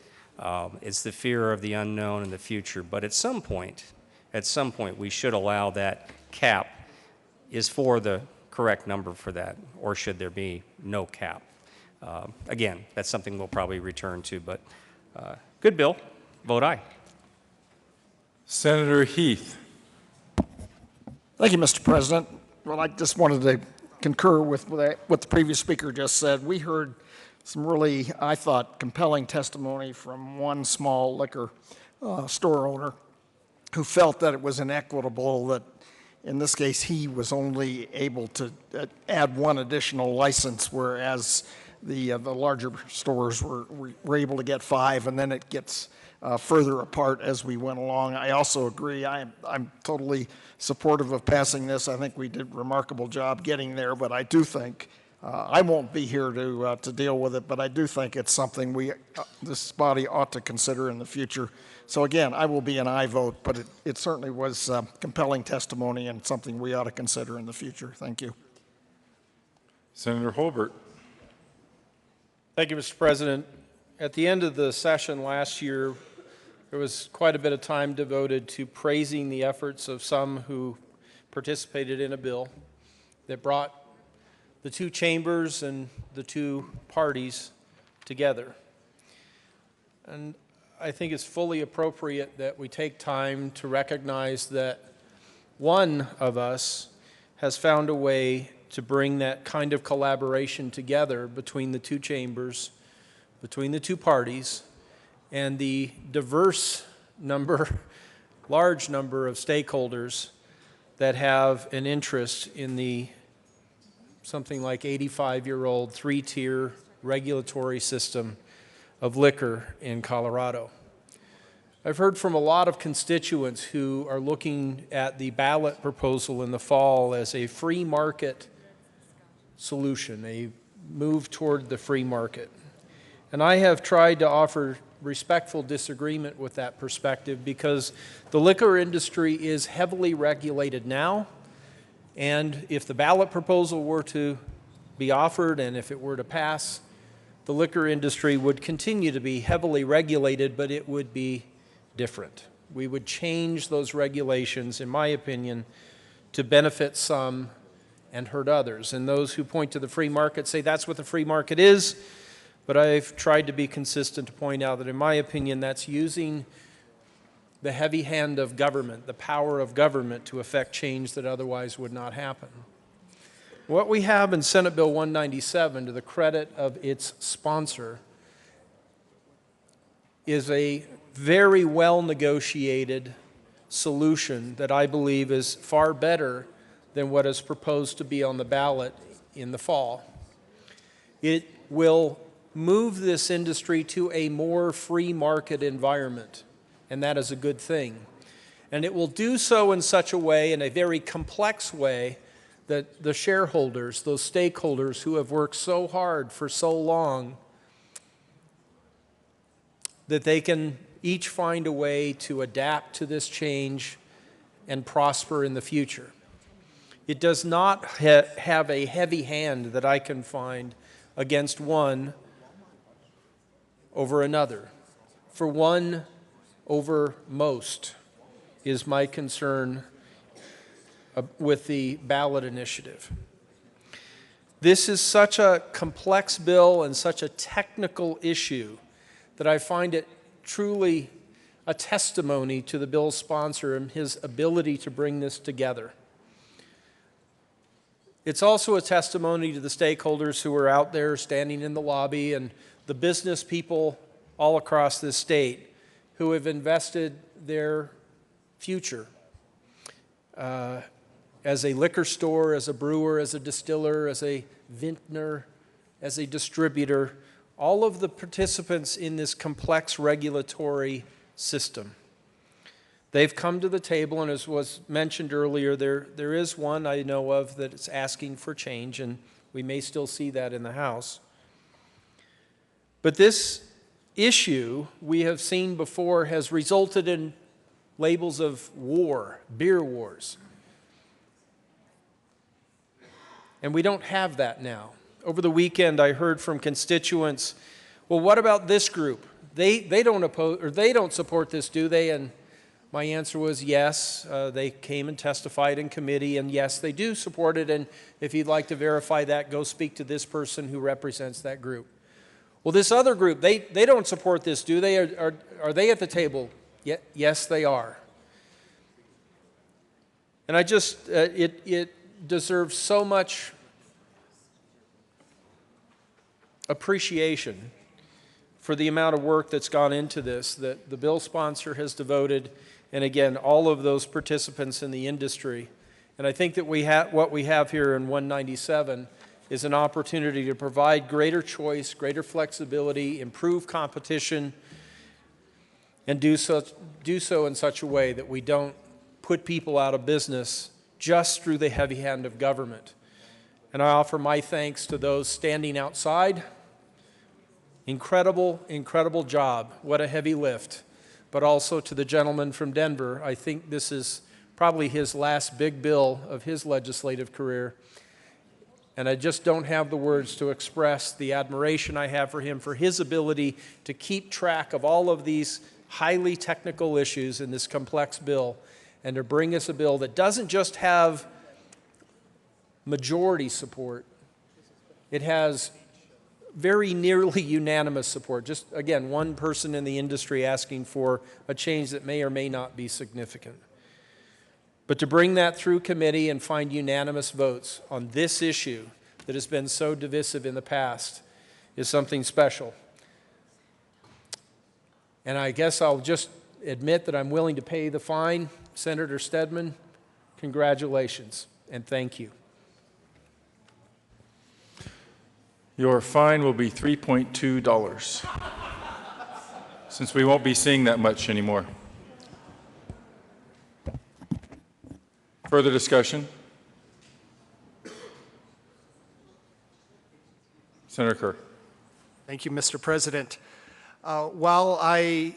Speaker 7: It's the fear of the unknown in the future, but at some point, we should allow that cap is for the correct number for that, or should there be no cap? Again, that's something we'll probably return to, but good bill. Vote aye.
Speaker 1: Senator Heath.
Speaker 19: Thank you, Mr. President. Well, I just wanted to concur with what the previous speaker just said. We heard some really, I thought, compelling testimony from one small liquor store owner who felt that it was inequitable that in this case he was only able to add 1 additional license, whereas the larger stores were able to get 5, and then it gets further apart as we went along. I also agree. I'm totally supportive of passing this. I think we did a remarkable job getting there, but I do think I won't be here to deal with it, but I do think it's something this body ought to consider in the future. So again, I will be an aye vote, but it certainly was compelling testimony and something we ought to consider in the future. Thank you.
Speaker 1: Senator Holbert.
Speaker 6: Thank you, Mr. President. At the end of the session last year, there was quite a bit of time devoted to praising the efforts of some who participated in a bill that brought the two chambers and the two parties together. And I think it's fully appropriate that we take time to recognize that one of us has found a way to bring that kind of collaboration together between the two chambers, between the two parties, and the diverse number, large number of stakeholders that have an interest in the something like 85-year-old three-tier regulatory system of liquor in Colorado. I've heard from a lot of constituents who are looking at the ballot proposal in the fall as a free market solution, a move toward the free market. And I have tried to offer respectful disagreement with that perspective because the liquor industry is heavily regulated now, and if the ballot proposal were to be offered and if it were to pass, the liquor industry would continue to be heavily regulated, but it would be different. We would change those regulations, in my opinion, to benefit some and hurt others. And those who point to the free market say that's what the free market is, but I've tried to be consistent to point out that, in my opinion, that's using the heavy hand of government, the power of government, to effect change that otherwise would not happen. What we have in Senate Bill 197, to the credit of its sponsor, is a very well negotiated solution that I believe is far better than what is proposed to be on the ballot in the fall. It will move this industry to a more free market environment, and that is a good thing. And it will do so in such a way, in a very complex way, that the shareholders, those stakeholders who have worked so hard for so long, that they can each find a way to adapt to this change and prosper in the future. It does not have a heavy hand that I can find against one over another. For one over most is my concern with the ballot initiative. This is such a complex bill and such a technical issue that I find it truly a testimony to the bill's sponsor and his ability to bring this together. It's also a testimony to the stakeholders who are out there standing in the lobby and the business people all across this state who have invested their future as a liquor store, as a brewer, as a distiller, as a vintner, as a distributor, all of the participants in this complex regulatory system. They've come to the table, and as was mentioned earlier, there is one I know of that is asking for change, and we may still see that in the House. But this issue we have seen before has resulted in labels of war, beer wars. And we don't have that now. Over the weekend, I heard from constituents, well, what about this group? They don't oppose, or they don't support this, do they? And my answer was yes. They came and testified in committee, and yes, they do support it. And if you'd like to verify that, go speak to this person who represents that group. Well, this other group, they don't support this, do they? Are they at the table? Yes, they are. And I just, it deserves so much appreciation for the amount of work that's gone into this, that the bill sponsor has devoted, and again, all of those participants in the industry. And I think that what we have here in 197 is an opportunity to provide greater choice, greater flexibility, improve competition, and do so in such a way that we don't put people out of business just through the heavy hand of government. And I offer my thanks to those standing outside. Incredible, incredible job. What a heavy lift. But also to the gentleman from Denver. I think this is probably his last big bill of his legislative career. And I just don't have the words to express the admiration I have for him, for his ability to keep track of all of these highly technical issues in this complex bill, and to bring us a bill that doesn't just have majority support, it has very nearly unanimous support. Just, again, one person in the industry asking for a change that may or may not be significant. But to bring that through committee and find unanimous votes on this issue that has been so divisive in the past is something special. And I guess I'll just admit that I'm willing to pay the fine. Senator Stedman, congratulations and thank you.
Speaker 1: Your fine will be $3.2, since we won't be seeing that much anymore. Further discussion? Senator Kerr.
Speaker 18: Thank you, Mr. President. While I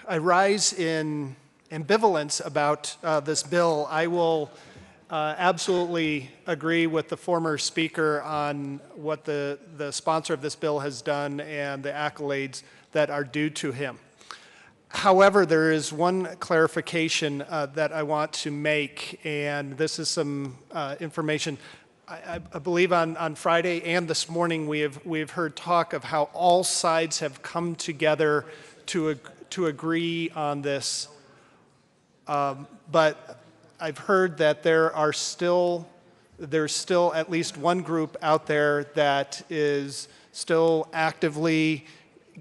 Speaker 18: rise in ambivalence about this bill, I will absolutely agree with the former speaker on what the sponsor of this bill has done and the accolades that are due to him. However, there is one clarification that I want to make, and this is some information. I believe on Friday and this morning we've heard talk of how all sides have come together to agree on this, but I've heard that there's still at least one group out there that is still actively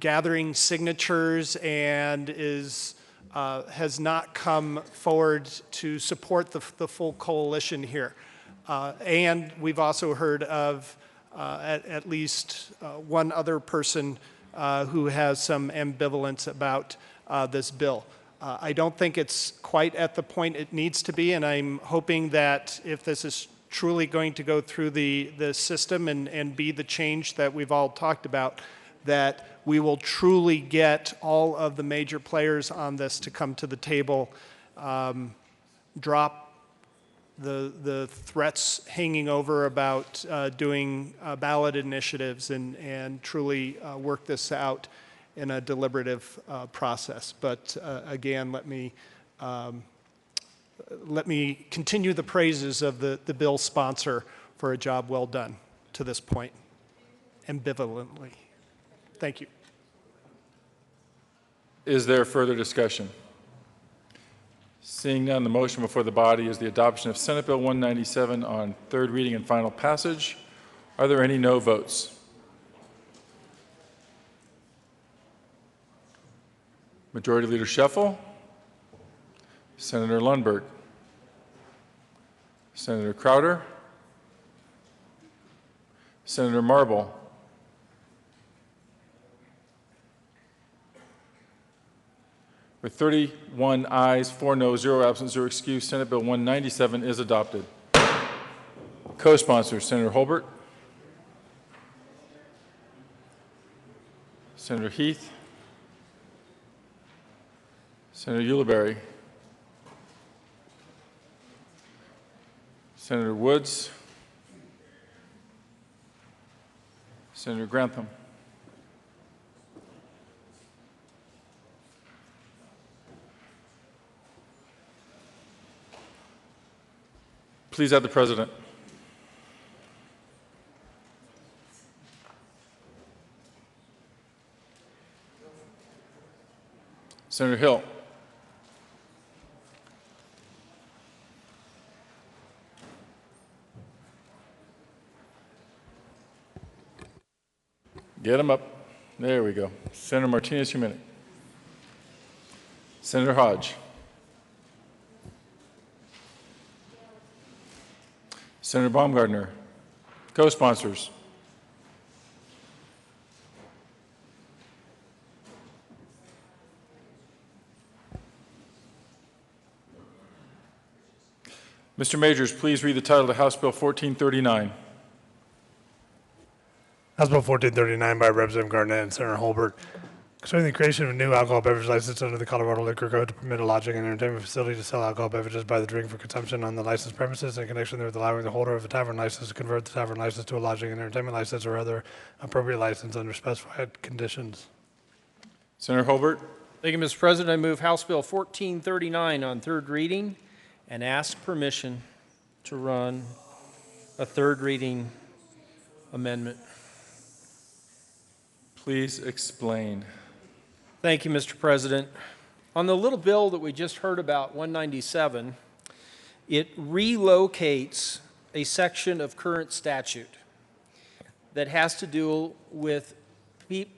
Speaker 18: gathering signatures and has not come forward to support the full coalition here. And we've also heard of at least one other person who has some ambivalence about this bill. I don't think it's quite at the point it needs to be, and I'm hoping that if this is truly going to go through the system and be the change that we've all talked about, that we will truly get all of the major players on this to come to the table, drop the threats hanging over about doing ballot initiatives and truly work this out in a deliberative process. But again, let me continue the praises of the bill sponsor for a job well done to this point, ambivalently. Thank you.
Speaker 1: Is there further discussion? Seeing none, the motion before the body is the adoption of Senate Bill 197 on third reading and final passage. Are there any no votes? Majority Leader Scheffel, Senator Lundberg, Senator Crowder, Senator Marble, with 31 ayes, 4 no, 0 absent, 0 excused, Senate Bill 197 is adopted. Co-sponsors, Senator Holbert, Senator Heath, Senator Ulibarri, Senator Woods, Senator Grantham. Please add the President. Senator Hill. Get him up. There we go. Senator Martinez-Huminick. Senator Hodge. Senator Baumgardner. Co-sponsors. Mr. Majors, please read the title of House Bill 1439.
Speaker 2: House Bill 1439 by Representative Garnett and Senator Holbert, concerning the creation of a new alcohol beverage license under the Colorado Liquor Code to permit a lodging and entertainment facility to sell alcohol beverages by the drink for consumption on the licensed premises in connection with allowing the holder of a tavern license to convert the tavern license to a lodging and entertainment license or other appropriate license under specified conditions.
Speaker 1: Senator Holbert.
Speaker 6: Thank you, Mr. President. I move House Bill 1439 on third reading and ask permission to run a third reading amendment.
Speaker 1: Please explain.
Speaker 6: Thank you, Mr. President. On the little bill that we just heard about, 197, it relocates a section of current statute that has to do with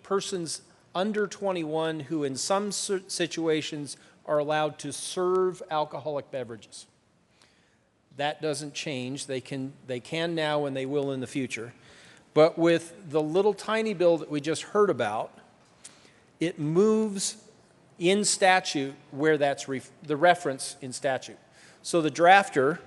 Speaker 6: persons under 21 who in some situations are allowed to serve alcoholic beverages. That doesn't change. They can now and they will in the future. But with the little tiny bill that we just heard about, it moves in statute where that's the reference in statute. So the drafter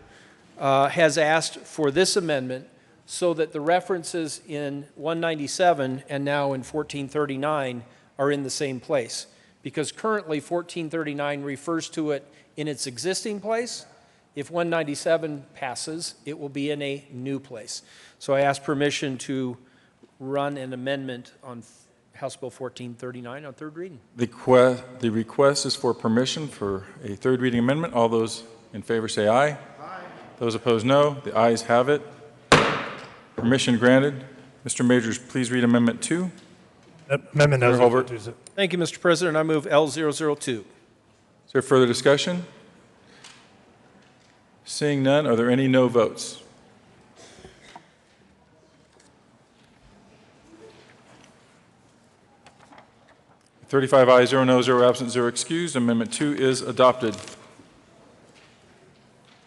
Speaker 6: has asked for this amendment so that the references in 197 and now in 1439 are in the same place. Because currently 1439 refers to it in its existing place. If 197 passes, it will be in a new place. So I ask permission to run an amendment on House Bill 1439 on third reading.
Speaker 1: The request is for permission for a third reading amendment. All those in favor say aye. Aye. Those opposed, no. The ayes have it. Permission granted. Mr. Majors, please read Amendment 2.
Speaker 2: Amendment
Speaker 1: Senator Holbert.
Speaker 6: Thank you, Mr. President. I move L002.
Speaker 1: Is there further discussion? Seeing none, are there any no votes? (35 ayes, 0 no, 0 absent, 0 excused). Amendment 2 is adopted.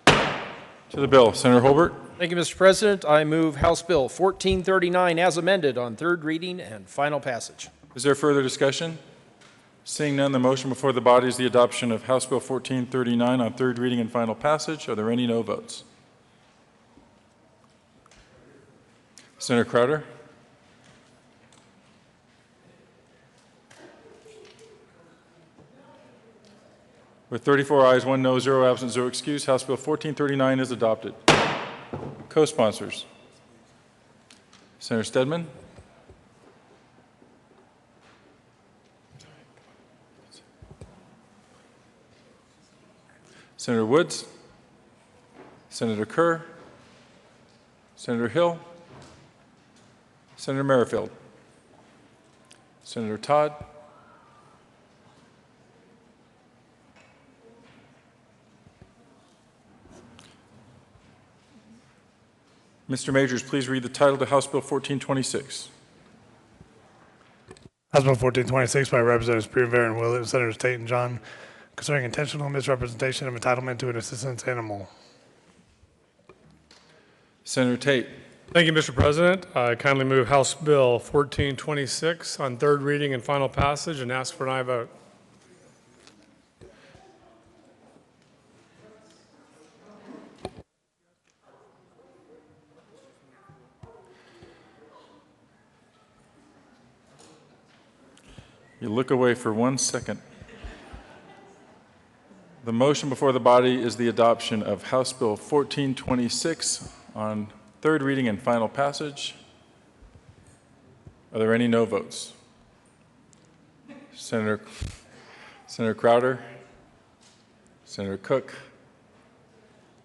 Speaker 1: To the bill, Senator Holbert.
Speaker 6: Thank you, Mr. President. I move House Bill 1439 as amended on third reading and final passage.
Speaker 1: Is there further discussion? Seeing none, the motion before the body is the adoption of House Bill 1439 on third reading and final passage. Are there any no votes? Senator Crowder. With 34 ayes, 1 no, 0 absent, 0 excused, House Bill 1439 is adopted. Co-sponsors. Senator Stedman. Senator Woods. Senator Kerr. Senator Hill. Senator Merrifield. Senator Todd. Mr. Majors, please read the title to House Bill 1426.
Speaker 2: House Bill 1426 by Representatives Peterville and Willett, Senators Tate and John, concerning intentional misrepresentation of entitlement to an assistance animal.
Speaker 1: Senator Tate.
Speaker 5: Thank you, Mr. President. I kindly move House Bill 1426 on third reading and final passage and ask for an aye vote.
Speaker 1: You look away for 1 second. The motion before the body is the adoption of House Bill 1426 on third reading and final passage. Are there any no votes? Senator Crowder, Senator Cook,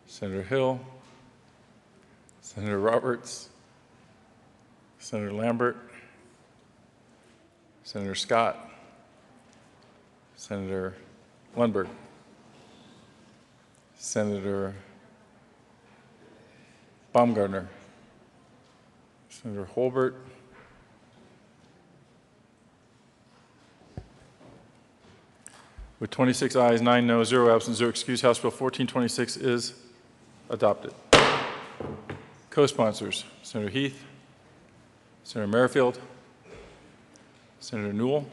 Speaker 1: Senator Hill, Senator Roberts, Senator Lambert, Senator Scott, Senator Lundberg, Senator Baumgartner, Senator Holbert, with 26 ayes, 9 no, 0 absent, 0 excused, House Bill 1426 is adopted. Co-sponsors, Senator Heath, Senator Merrifield, Senator Newell,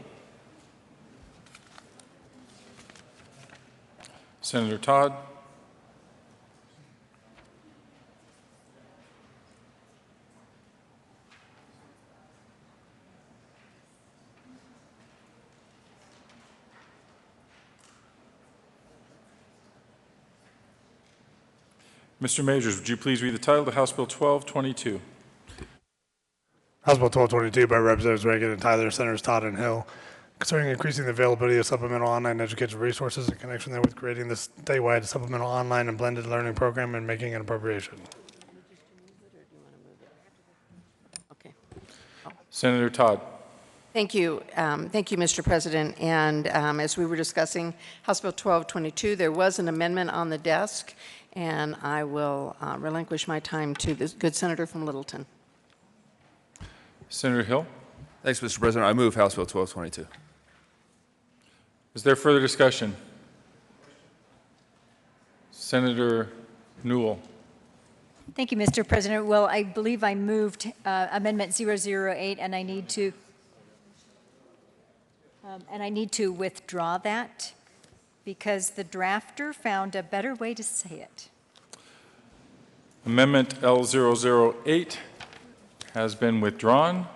Speaker 1: Senator Todd, Mr. Majors, would you please read the title to House Bill 1222?
Speaker 2: House Bill 1222 by Representatives Reagan and Tyler, Senators Todd and Hill, concerning increasing the availability of supplemental online educational resources in connection therewith creating the statewide supplemental online and blended learning program and making an appropriation.
Speaker 1: Senator Todd.
Speaker 13: Thank you. Thank you, Mr. President. And as we were discussing House Bill 1222, there was an amendment on the desk, and I will relinquish my time to the good senator from Littleton.
Speaker 1: Senator Hill.
Speaker 9: Thanks, Mr. President. I move House Bill 1222.
Speaker 1: Is there further discussion? Senator Newell.
Speaker 14: Thank you, Mr. President. Well, I believe I moved Amendment 008, and I need to withdraw that because the drafter found a better way to say it.
Speaker 1: Amendment L008 has been withdrawn.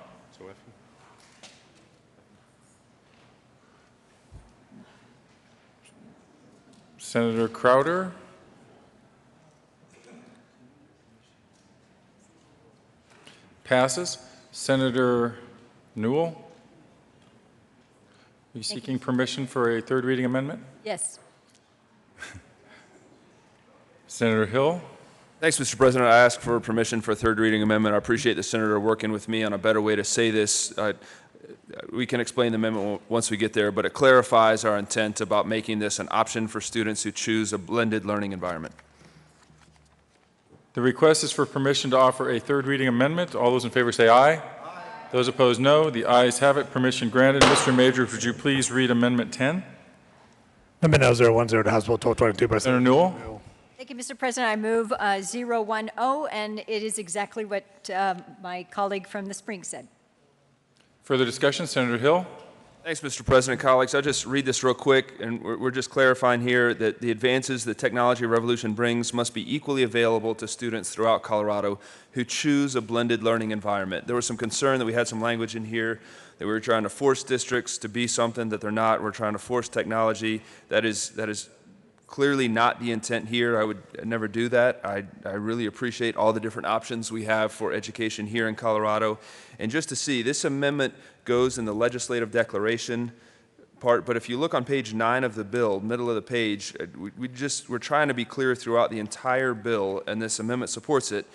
Speaker 1: Senator Crowder. Passes. Senator Newell. Are you seeking permission for a third reading amendment?
Speaker 14: Yes.
Speaker 1: Senator Hill.
Speaker 9: Thanks, Mr. President. I ask for permission for a third reading amendment. I appreciate the senator working with me on a better way to say this. We can explain the amendment once we get there, but it clarifies our intent about making this an option for students who choose a blended learning environment.
Speaker 1: The request is for permission to offer a third reading amendment. All those in favor say aye. Aye. Those opposed, no. The ayes have it. Permission granted. Mr. Majors, would you please read Amendment 10?
Speaker 2: Amendment L010 to House Bill 1222 by
Speaker 1: Senator Newell.
Speaker 14: Thank you, Mr. President. I move 010, and it is exactly what my colleague from the Springs said.
Speaker 1: Further discussion? Senator Hill.
Speaker 9: Thanks, Mr. President. Colleagues, I'll just read this real quick, and we're just clarifying here that the advances the technology revolution brings must be equally available to students throughout Colorado who choose a blended learning environment. There was some concern that we had some language in here that we were trying to force districts to be something that they're not. We're trying to force technology. That is clearly not the intent here. I would never do that. I really appreciate all the different options we have for education here in Colorado. And just to see, this amendment goes in the legislative declaration part, but if you look on page 9 of the bill, middle of the page, we're trying to be clear throughout the entire bill, and this amendment supports it.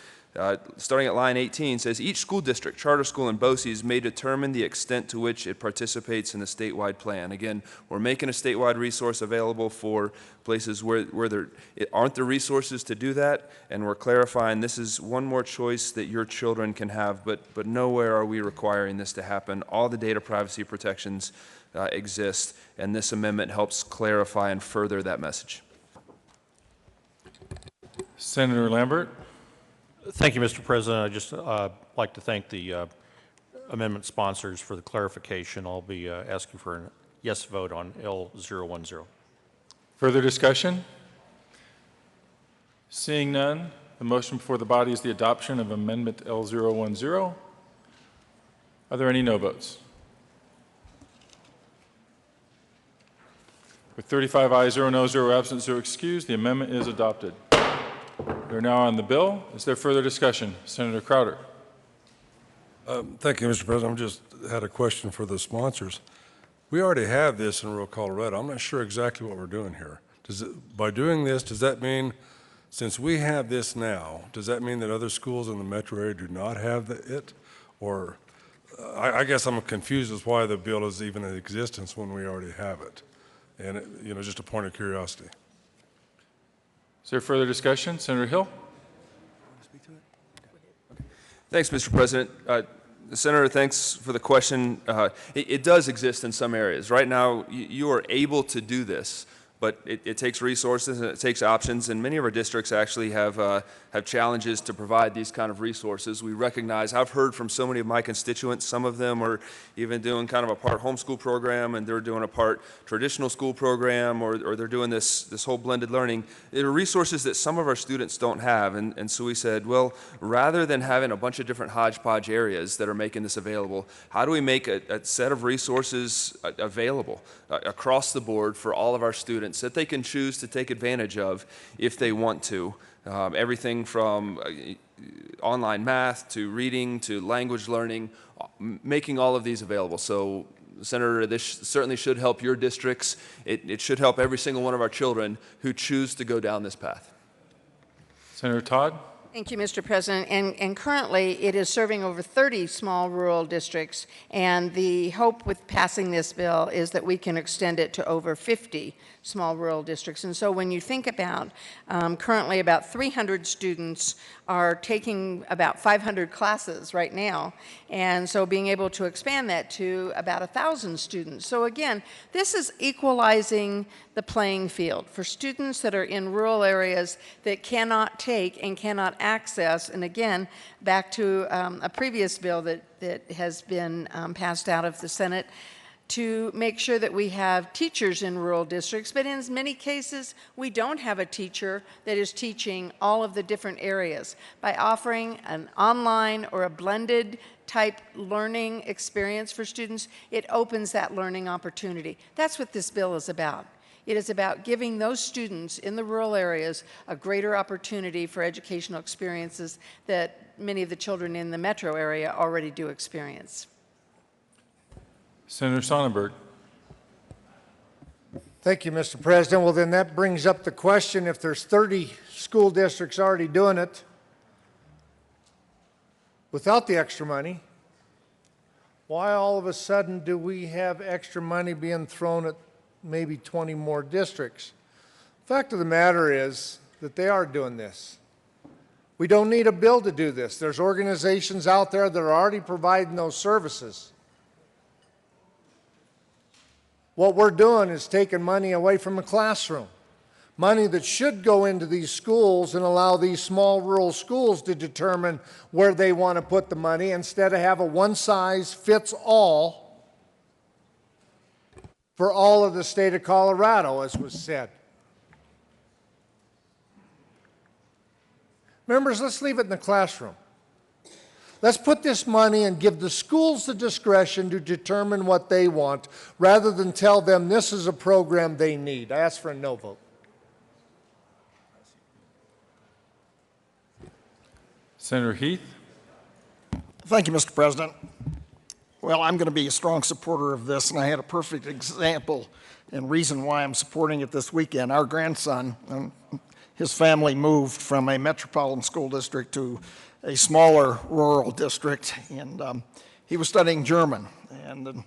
Speaker 9: Starting at line 18 says, each school district, charter school, and BOCES may determine the extent to which it participates in the statewide plan. Again, we're making a statewide resource available for places where there aren't the resources to do that, and we're clarifying this is one more choice that your children can have, but nowhere are we requiring this to happen. All the data privacy protections exist, and this amendment helps clarify and further that message.
Speaker 1: Senator Lambert.
Speaker 8: Thank you, Mr. President. I'd just like to thank the amendment sponsors for the clarification. I'll be asking for a yes vote on L010.
Speaker 1: Further discussion? Seeing none, the motion before the body is the adoption of Amendment L010. Are there any no votes? With 35 ayes, 0 noes, 0 absent, 0 excused, the amendment is adopted. We are now on the bill. Is there further discussion? Senator Crowder.
Speaker 20: Thank you, Mr. President. I just had a question for the sponsors. We already have this in rural Colorado. I'm not sure exactly what we're doing here. By doing this, does that mean, since we have this now, does that mean that other schools in the metro area do not have it? Or I guess I'm confused as why the bill is even in existence when we already have it. And, just a point of curiosity.
Speaker 1: Is there further discussion? Senator Hill.
Speaker 9: Thanks, Mr. President. Senator, thanks for the question. It does exist in some areas. Right now, you are able to do this, but it takes resources and it takes options, and many of our districts actually have challenges to provide these kind of resources. We recognize, I've heard from so many of my constituents, some of them are even doing kind of a part homeschool program, and they're doing a part traditional school program, or they're doing this whole blended learning. There are resources that some of our students don't have, and so we said, well, rather than having a bunch of different hodgepodge areas that are making this available, how do we make a set of resources available across the board for all of our students students that they can choose to take advantage of if they want to. Everything from online math to reading to language learning, making all of these available. So, Senator, this certainly should help your districts. It should help every single one of our children who choose to go down this path.
Speaker 1: Senator Todd?
Speaker 13: Thank you, Mr. President. And currently, it is serving over 30 small rural districts, and the hope with passing this bill is that we can extend it to over 50 small rural districts. And so when you think about currently about 300 students are taking about 500 classes right now, and so being able to expand that to about 1,000 students. So again, this is equalizing the playing field for students that are in rural areas that cannot take and cannot access, and again, back to a previous bill that has been passed out of the Senate, to make sure that we have teachers in rural districts, but in many cases, we don't have a teacher that is teaching all of the different areas. By offering an online or a blended type learning experience for students, it opens that learning opportunity. That's what this bill is about. It is about giving those students in the rural areas a greater opportunity for educational experiences that many of the children in the metro area already do experience.
Speaker 1: Senator Sonnenberg.
Speaker 21: Thank you, Mr. President. Well, then that brings up the question, if there's 30 school districts already doing it without the extra money, why all of a sudden do we have extra money being thrown at maybe 20 more districts? Fact of the matter is that they are doing this. We don't need a bill to do this. There's organizations out there that are already providing those services. What we're doing is taking money away from the classroom, money that should go into these schools and allow these small rural schools to determine where they want to put the money instead of have a one-size-fits-all for all of the state of Colorado, as was said. Members, let's leave it in the classroom. Let's put this money and give the schools the discretion to determine what they want, rather than tell them this is a program they need. I ask for a no vote.
Speaker 1: Senator Heath.
Speaker 19: Thank you, Mr. President. Well, I'm going to be a strong supporter of this, and I had a perfect example and reason why I'm supporting it this weekend. Our grandson, his family moved from a metropolitan school district to a smaller rural district, and he was studying German. And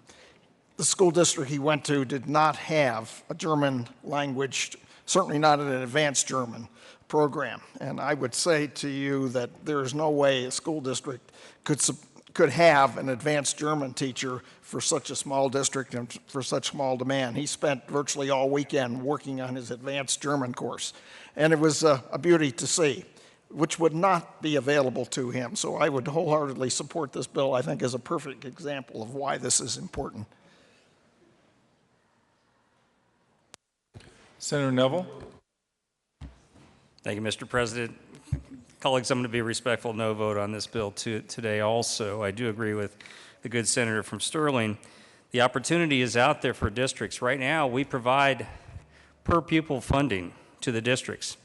Speaker 19: the school district he went to did not have a German language, certainly not an advanced German program. And I would say to you that there is no way a school district could have an advanced German teacher for such a small district and for such small demand. He spent virtually all weekend working on his advanced German course. And it was a beauty to see, which would not be available to him. So I would wholeheartedly support this bill. I think is a perfect example of why this is important.
Speaker 1: Senator Neville.
Speaker 7: Thank you, Mr. President. Colleagues, I'm going to be respectful, no vote on this bill today also. I do agree with the good senator from Sterling. The opportunity is out there for districts. Right now, we provide per pupil funding to the districts.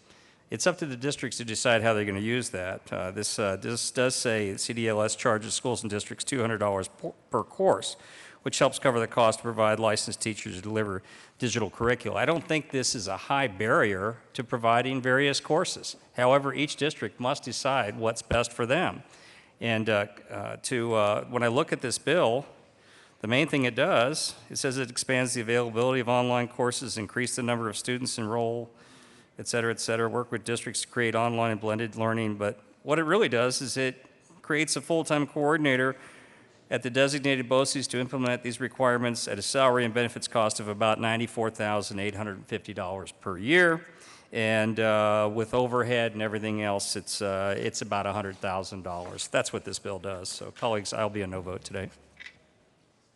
Speaker 7: It's up to the districts to decide how they're going to use that. This does say CDLS charges schools and districts $200 per course, which helps cover the cost to provide licensed teachers to deliver digital curricula. I don't think this is a high barrier to providing various courses. However, each district must decide what's best for them. And when I look at this bill, the main thing it does, it says it expands the availability of online courses, increase the number of students enroll, et cetera, work with districts to create online and blended learning. But what it really does is it creates a full-time coordinator at the designated BOCES to implement these requirements at a salary and benefits cost of about $94,850 per year. And with overhead and everything else, it's about $100,000. That's what this bill does. So, colleagues, I'll be a no vote today.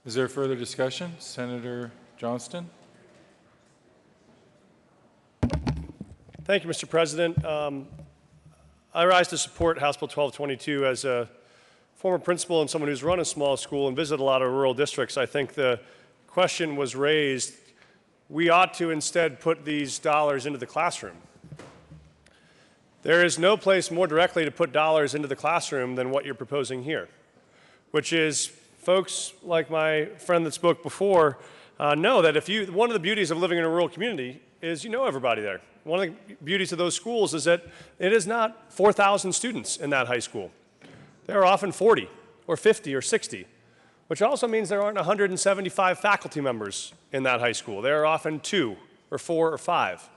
Speaker 1: Is there further discussion? Senator Johnston.
Speaker 22: Thank you, Mr. President. I rise to support House Bill 1222 as a former principal and someone who's run a small school and visited a lot of rural districts. I think the question was raised we ought to instead put these dollars into the classroom. There is no place more directly to put dollars into the classroom than what you're proposing here, which is folks like my friend that spoke before know that one of the beauties of living in a rural community is you know everybody there. One of the beauties of those schools is that it is not 4,000 students in that high school. There are often 40 or 50 or 60, which also means there aren't 175 faculty members in that high school. There are often 2 or 4 or 5,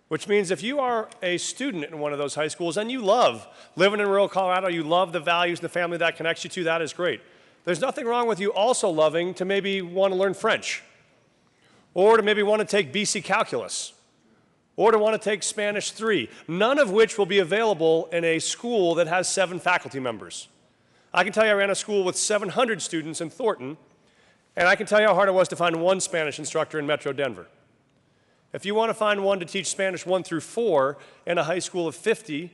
Speaker 22: which means if you are a student in one of those high schools and you love living in rural Colorado, you love the values and the family that connects you to, that is great. There's nothing wrong with you also loving to maybe want to learn French, or to maybe want to take BC Calculus, or to want to take Spanish 3, none of which will be available in a school that has 7 faculty members. I can tell you I ran a school with 700 students in Thornton, and I can tell you how hard it was to find one Spanish instructor in Metro Denver. If you want to find one to teach Spanish 1 through 4 in a high school of 50,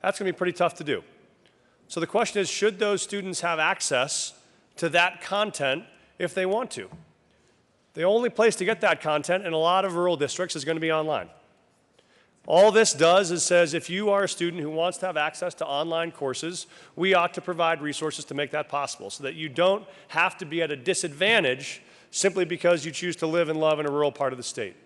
Speaker 22: that's going to be pretty tough to do. So the question is, should those students have access to that content if they want to? The only place to get that content in a lot of rural districts is going to be online. All this does is says if you are a student who wants to have access to online courses, we ought to provide resources to make that possible so that you don't have to be at a disadvantage simply because you choose to live and love in a rural part of the state.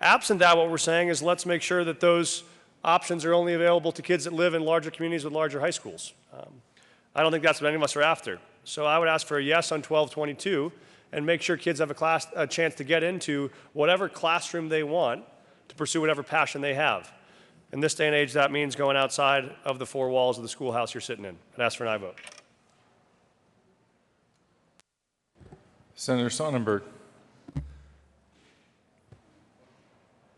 Speaker 22: Absent that, what we're saying is let's make sure that those options are only available to kids that live in larger communities with larger high schools. I don't think that's what any of us are after. So I would ask for a yes on 1222 and make sure kids have a chance to get into whatever classroom they want to pursue whatever passion they have. In this day and age, that means going outside of the 4 walls of the schoolhouse you're sitting in. I'd ask for an aye vote.
Speaker 1: Senator Sonnenberg.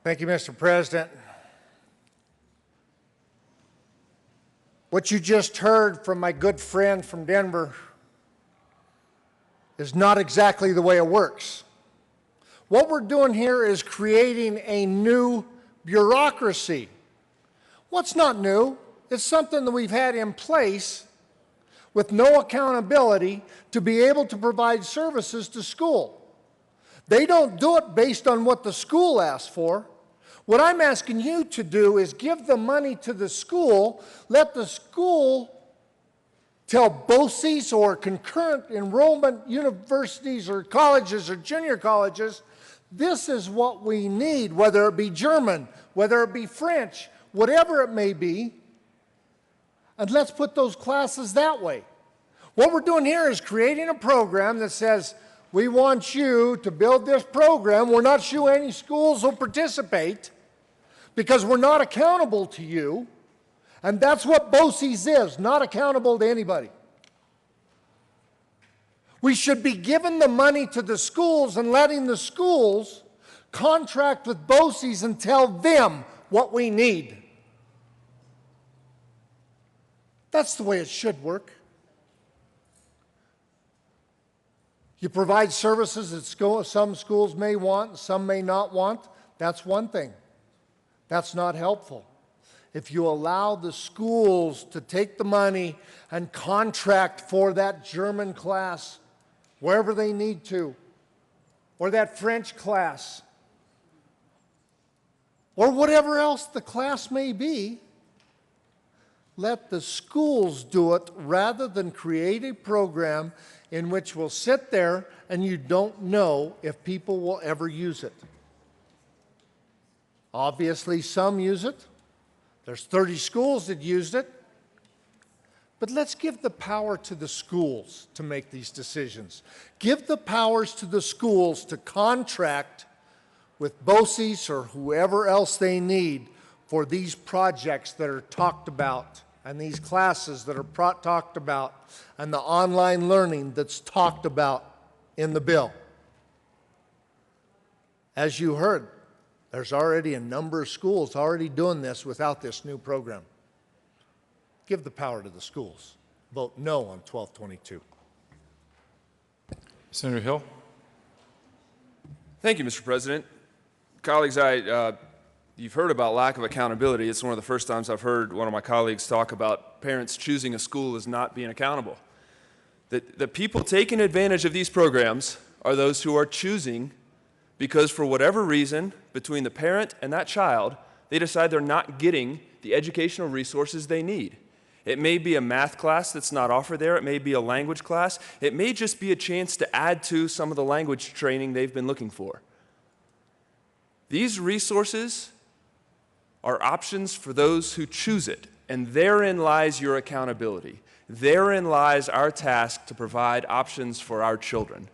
Speaker 21: Thank you, Mr. President. What you just heard from my good friend from Denver is not exactly the way it works. What we're doing here is creating a new bureaucracy. What's not new? It's something that we've had in place with no accountability to be able to provide services to school. They don't do it based on what the school asks for. What I'm asking you to do is give the money to the school, let the school tell BOCES or concurrent enrollment universities or colleges or junior colleges, this is what we need, whether it be German, whether it be French, whatever it may be, and let's put those classes that way. What we're doing here is creating a program that says, we want you to build this program. We're not sure any schools will participate because we're not accountable to you, and that's what BOCES is, not accountable to anybody. We should be giving the money to the schools and letting the schools contract with BOCES and tell them what we need. That's the way it should work. You provide services that some schools may want, some may not want. That's one thing. That's not helpful. If you allow the schools to take the money and contract for that German class wherever they need to, or that French class, or whatever else the class may be, let the schools do it rather than create a program in which we'll sit there and you don't know if people will ever use it. Obviously, some use it. There's 30 schools that used it. But let's give the power to the schools to make these decisions. Give the powers to the schools to contract with BOCES or whoever else they need for these projects that are talked about and these classes that are talked about and the online learning that's talked about in the bill. As you heard, there's already a number of schools already doing this without this new program. Give the power to the schools. Vote no on 1222.
Speaker 1: Senator Hill.
Speaker 9: Thank you, Mr. President. Colleagues, you've heard about lack of accountability. It's one of the first times I've heard one of my colleagues talk about parents choosing a school as not being accountable. The people taking advantage of these programs are those who are choosing because for whatever reason, between the parent and that child, they decide they're not getting the educational resources they need. It may be a math class that's not offered there. It may be a language class. It may just be a chance to add to some of the language training they've been looking for. These resources are options for those who choose it, and therein lies your accountability. Therein lies our task to provide options for our children.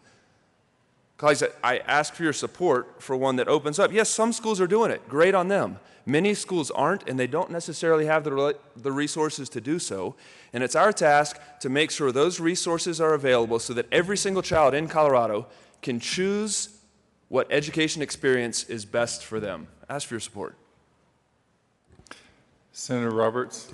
Speaker 9: Colleagues, I ask for your support for one that opens up. Yes, some schools are doing it. Great on them. Many schools aren't, and they don't necessarily have the resources to do so. And it's our task to make sure those resources are available so that every single child in Colorado can choose what education experience is best for them. Ask for your support.
Speaker 1: Senator Roberts.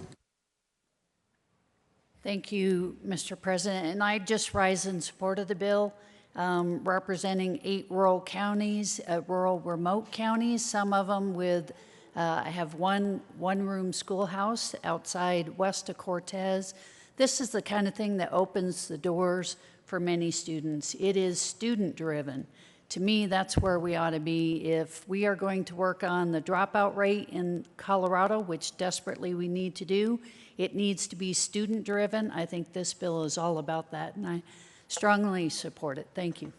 Speaker 4: Thank you, Mr. President. And I just rise in support of the bill, representing 8 rural counties, rural remote counties, some of them with have one-room schoolhouse outside west of Cortez. This is the kind of thing that opens the doors for many students. It is student-driven. To me, that's where we ought to be. If we are going to work on the dropout rate in Colorado, which desperately we need to do, it needs to be student-driven. I think this bill is all about that, and I strongly support it. Thank you.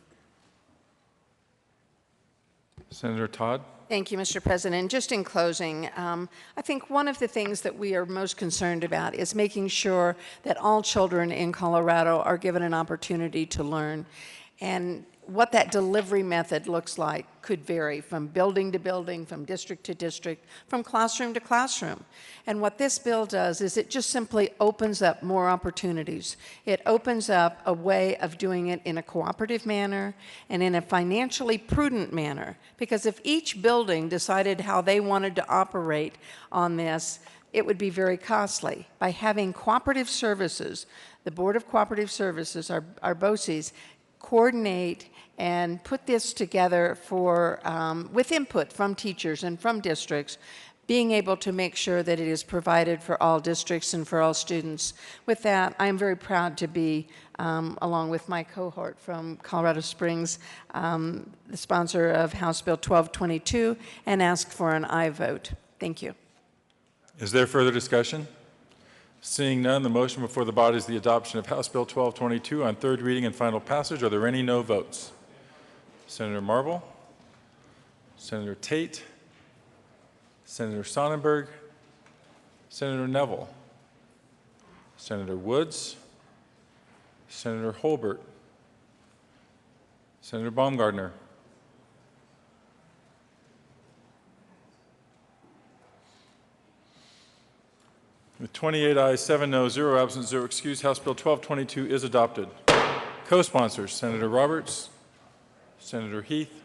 Speaker 1: Senator Todd.
Speaker 13: Thank you, Mr. President. Just in closing, I think one of the things that we are most concerned about is making sure that all children in Colorado are given an opportunity to learn. And what that delivery method looks like could vary from building to building, from district to district, from classroom to classroom. And what this bill does is it just simply opens up more opportunities. It opens up a way of doing it in a cooperative manner and in a financially prudent manner. Because if each building decided how they wanted to operate on this, it would be very costly. By having cooperative services, the Board of Cooperative Services, our BOCES, coordinate and put this together for, with input from teachers and from districts, being able to make sure that it is provided for all districts and for all students. With that, I am very proud to be, along with my cohort from Colorado Springs, the sponsor of House Bill 1222, and ask for an aye vote. Thank you.
Speaker 1: Is there further discussion? Seeing none, the motion before the body is the adoption of House Bill 1222 on third reading and final passage. Are there any no votes? Senator Marble, Senator Tate, Senator Sonnenberg, Senator Neville, Senator Woods, Senator Holbert, Senator Baumgardner, with 28 ayes, 7 no, 0 absent, 0 excused, House Bill 1222 is adopted. Co-sponsors, Senator Roberts, Senator Heath,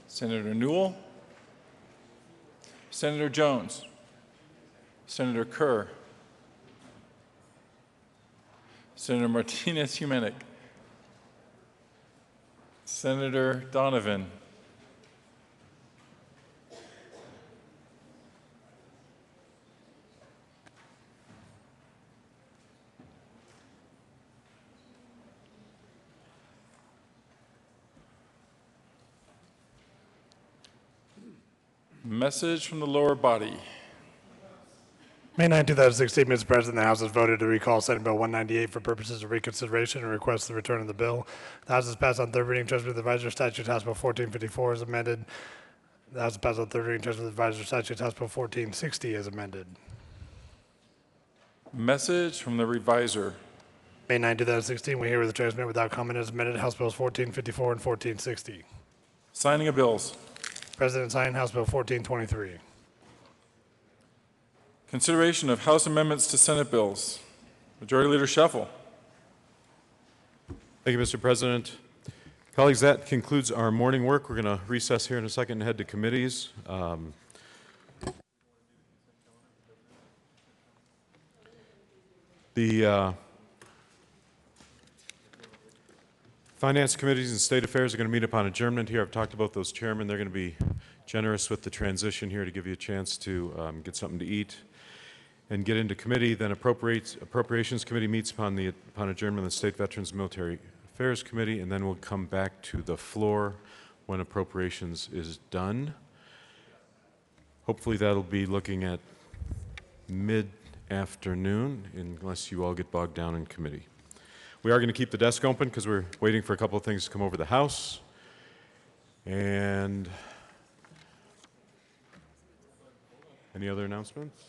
Speaker 1: Senator Newell, Senator Jones, Senator Kerr, Senator Martinez-Humenick, Senator Donovan, message from the lower body.
Speaker 2: May 9, 2016, Mr. President, the House has voted to recall Senate Bill 198 for purposes of reconsideration and request the return of the bill. The House has passed on third reading, Trust with Advisor Statute House Bill 1454 is amended. The House has passed on third reading, Trust with Advisor Statute House Bill 1460 is amended.
Speaker 1: Message from the reviser.
Speaker 2: May 9, 2016, we hear the transmit without comment as amended House Bills 1454 and 1460.
Speaker 1: Signing of bills.
Speaker 2: President signed House Bill 1423.
Speaker 1: Consideration of House amendments to Senate bills. Majority Leader Scheffel.
Speaker 12: Thank you, Mr. President. Colleagues, that concludes our morning work. We're going to recess here in a second and head to committees. The Finance Committees and State Affairs are going to meet upon adjournment here. I've talked about those chairmen. They're going to be generous with the transition here to give you a chance to get something to eat and get into committee. Then Appropriations Committee meets upon adjournment of the State Veterans and Military Affairs Committee, and then we'll come back to the floor when appropriations is done. Hopefully that'll be looking at mid-afternoon, unless you all get bogged down in committee. We are going to keep the desk open because we're waiting for a couple of things to come over the House. And any other announcements?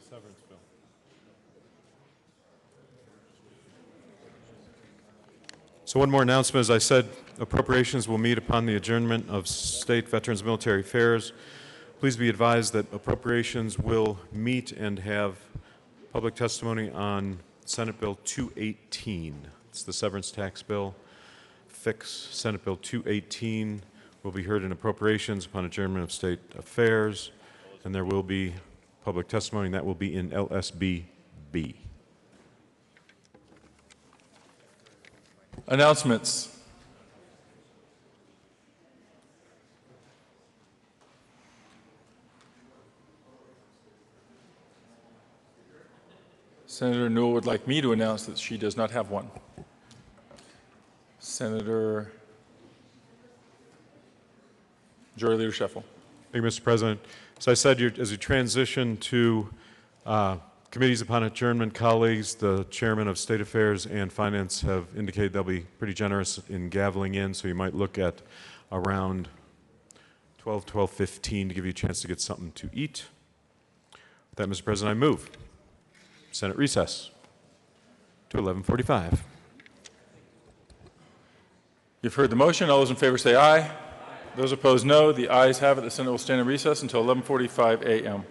Speaker 12: Severance bill. So one more announcement. As I said, appropriations will meet upon the adjournment of State Veterans Military Affairs. Please be advised that appropriations will meet and have public testimony on Senate Bill 218. It's the severance tax bill. Fix Senate Bill 218 will be heard in appropriations upon adjournment of State Affairs, and there will be public testimony, and that will be in LSB B.
Speaker 1: Announcements. Senator Newell would like me to announce that she does not have one. Senator Majority Leader Scheffel.
Speaker 12: Thank you, Mr. President. As I said, as you transition to committees upon adjournment, colleagues, the chairman of State Affairs and Finance have indicated they'll be pretty generous in gaveling in, so you might look at around 12:15 to give you a chance to get something to eat. With that, Mr. President, I move Senate recess to 11:45.
Speaker 1: You've heard the motion. All those in favor say aye. Those opposed, no. The ayes have it. The Senate will stand in recess until 11:45 a.m.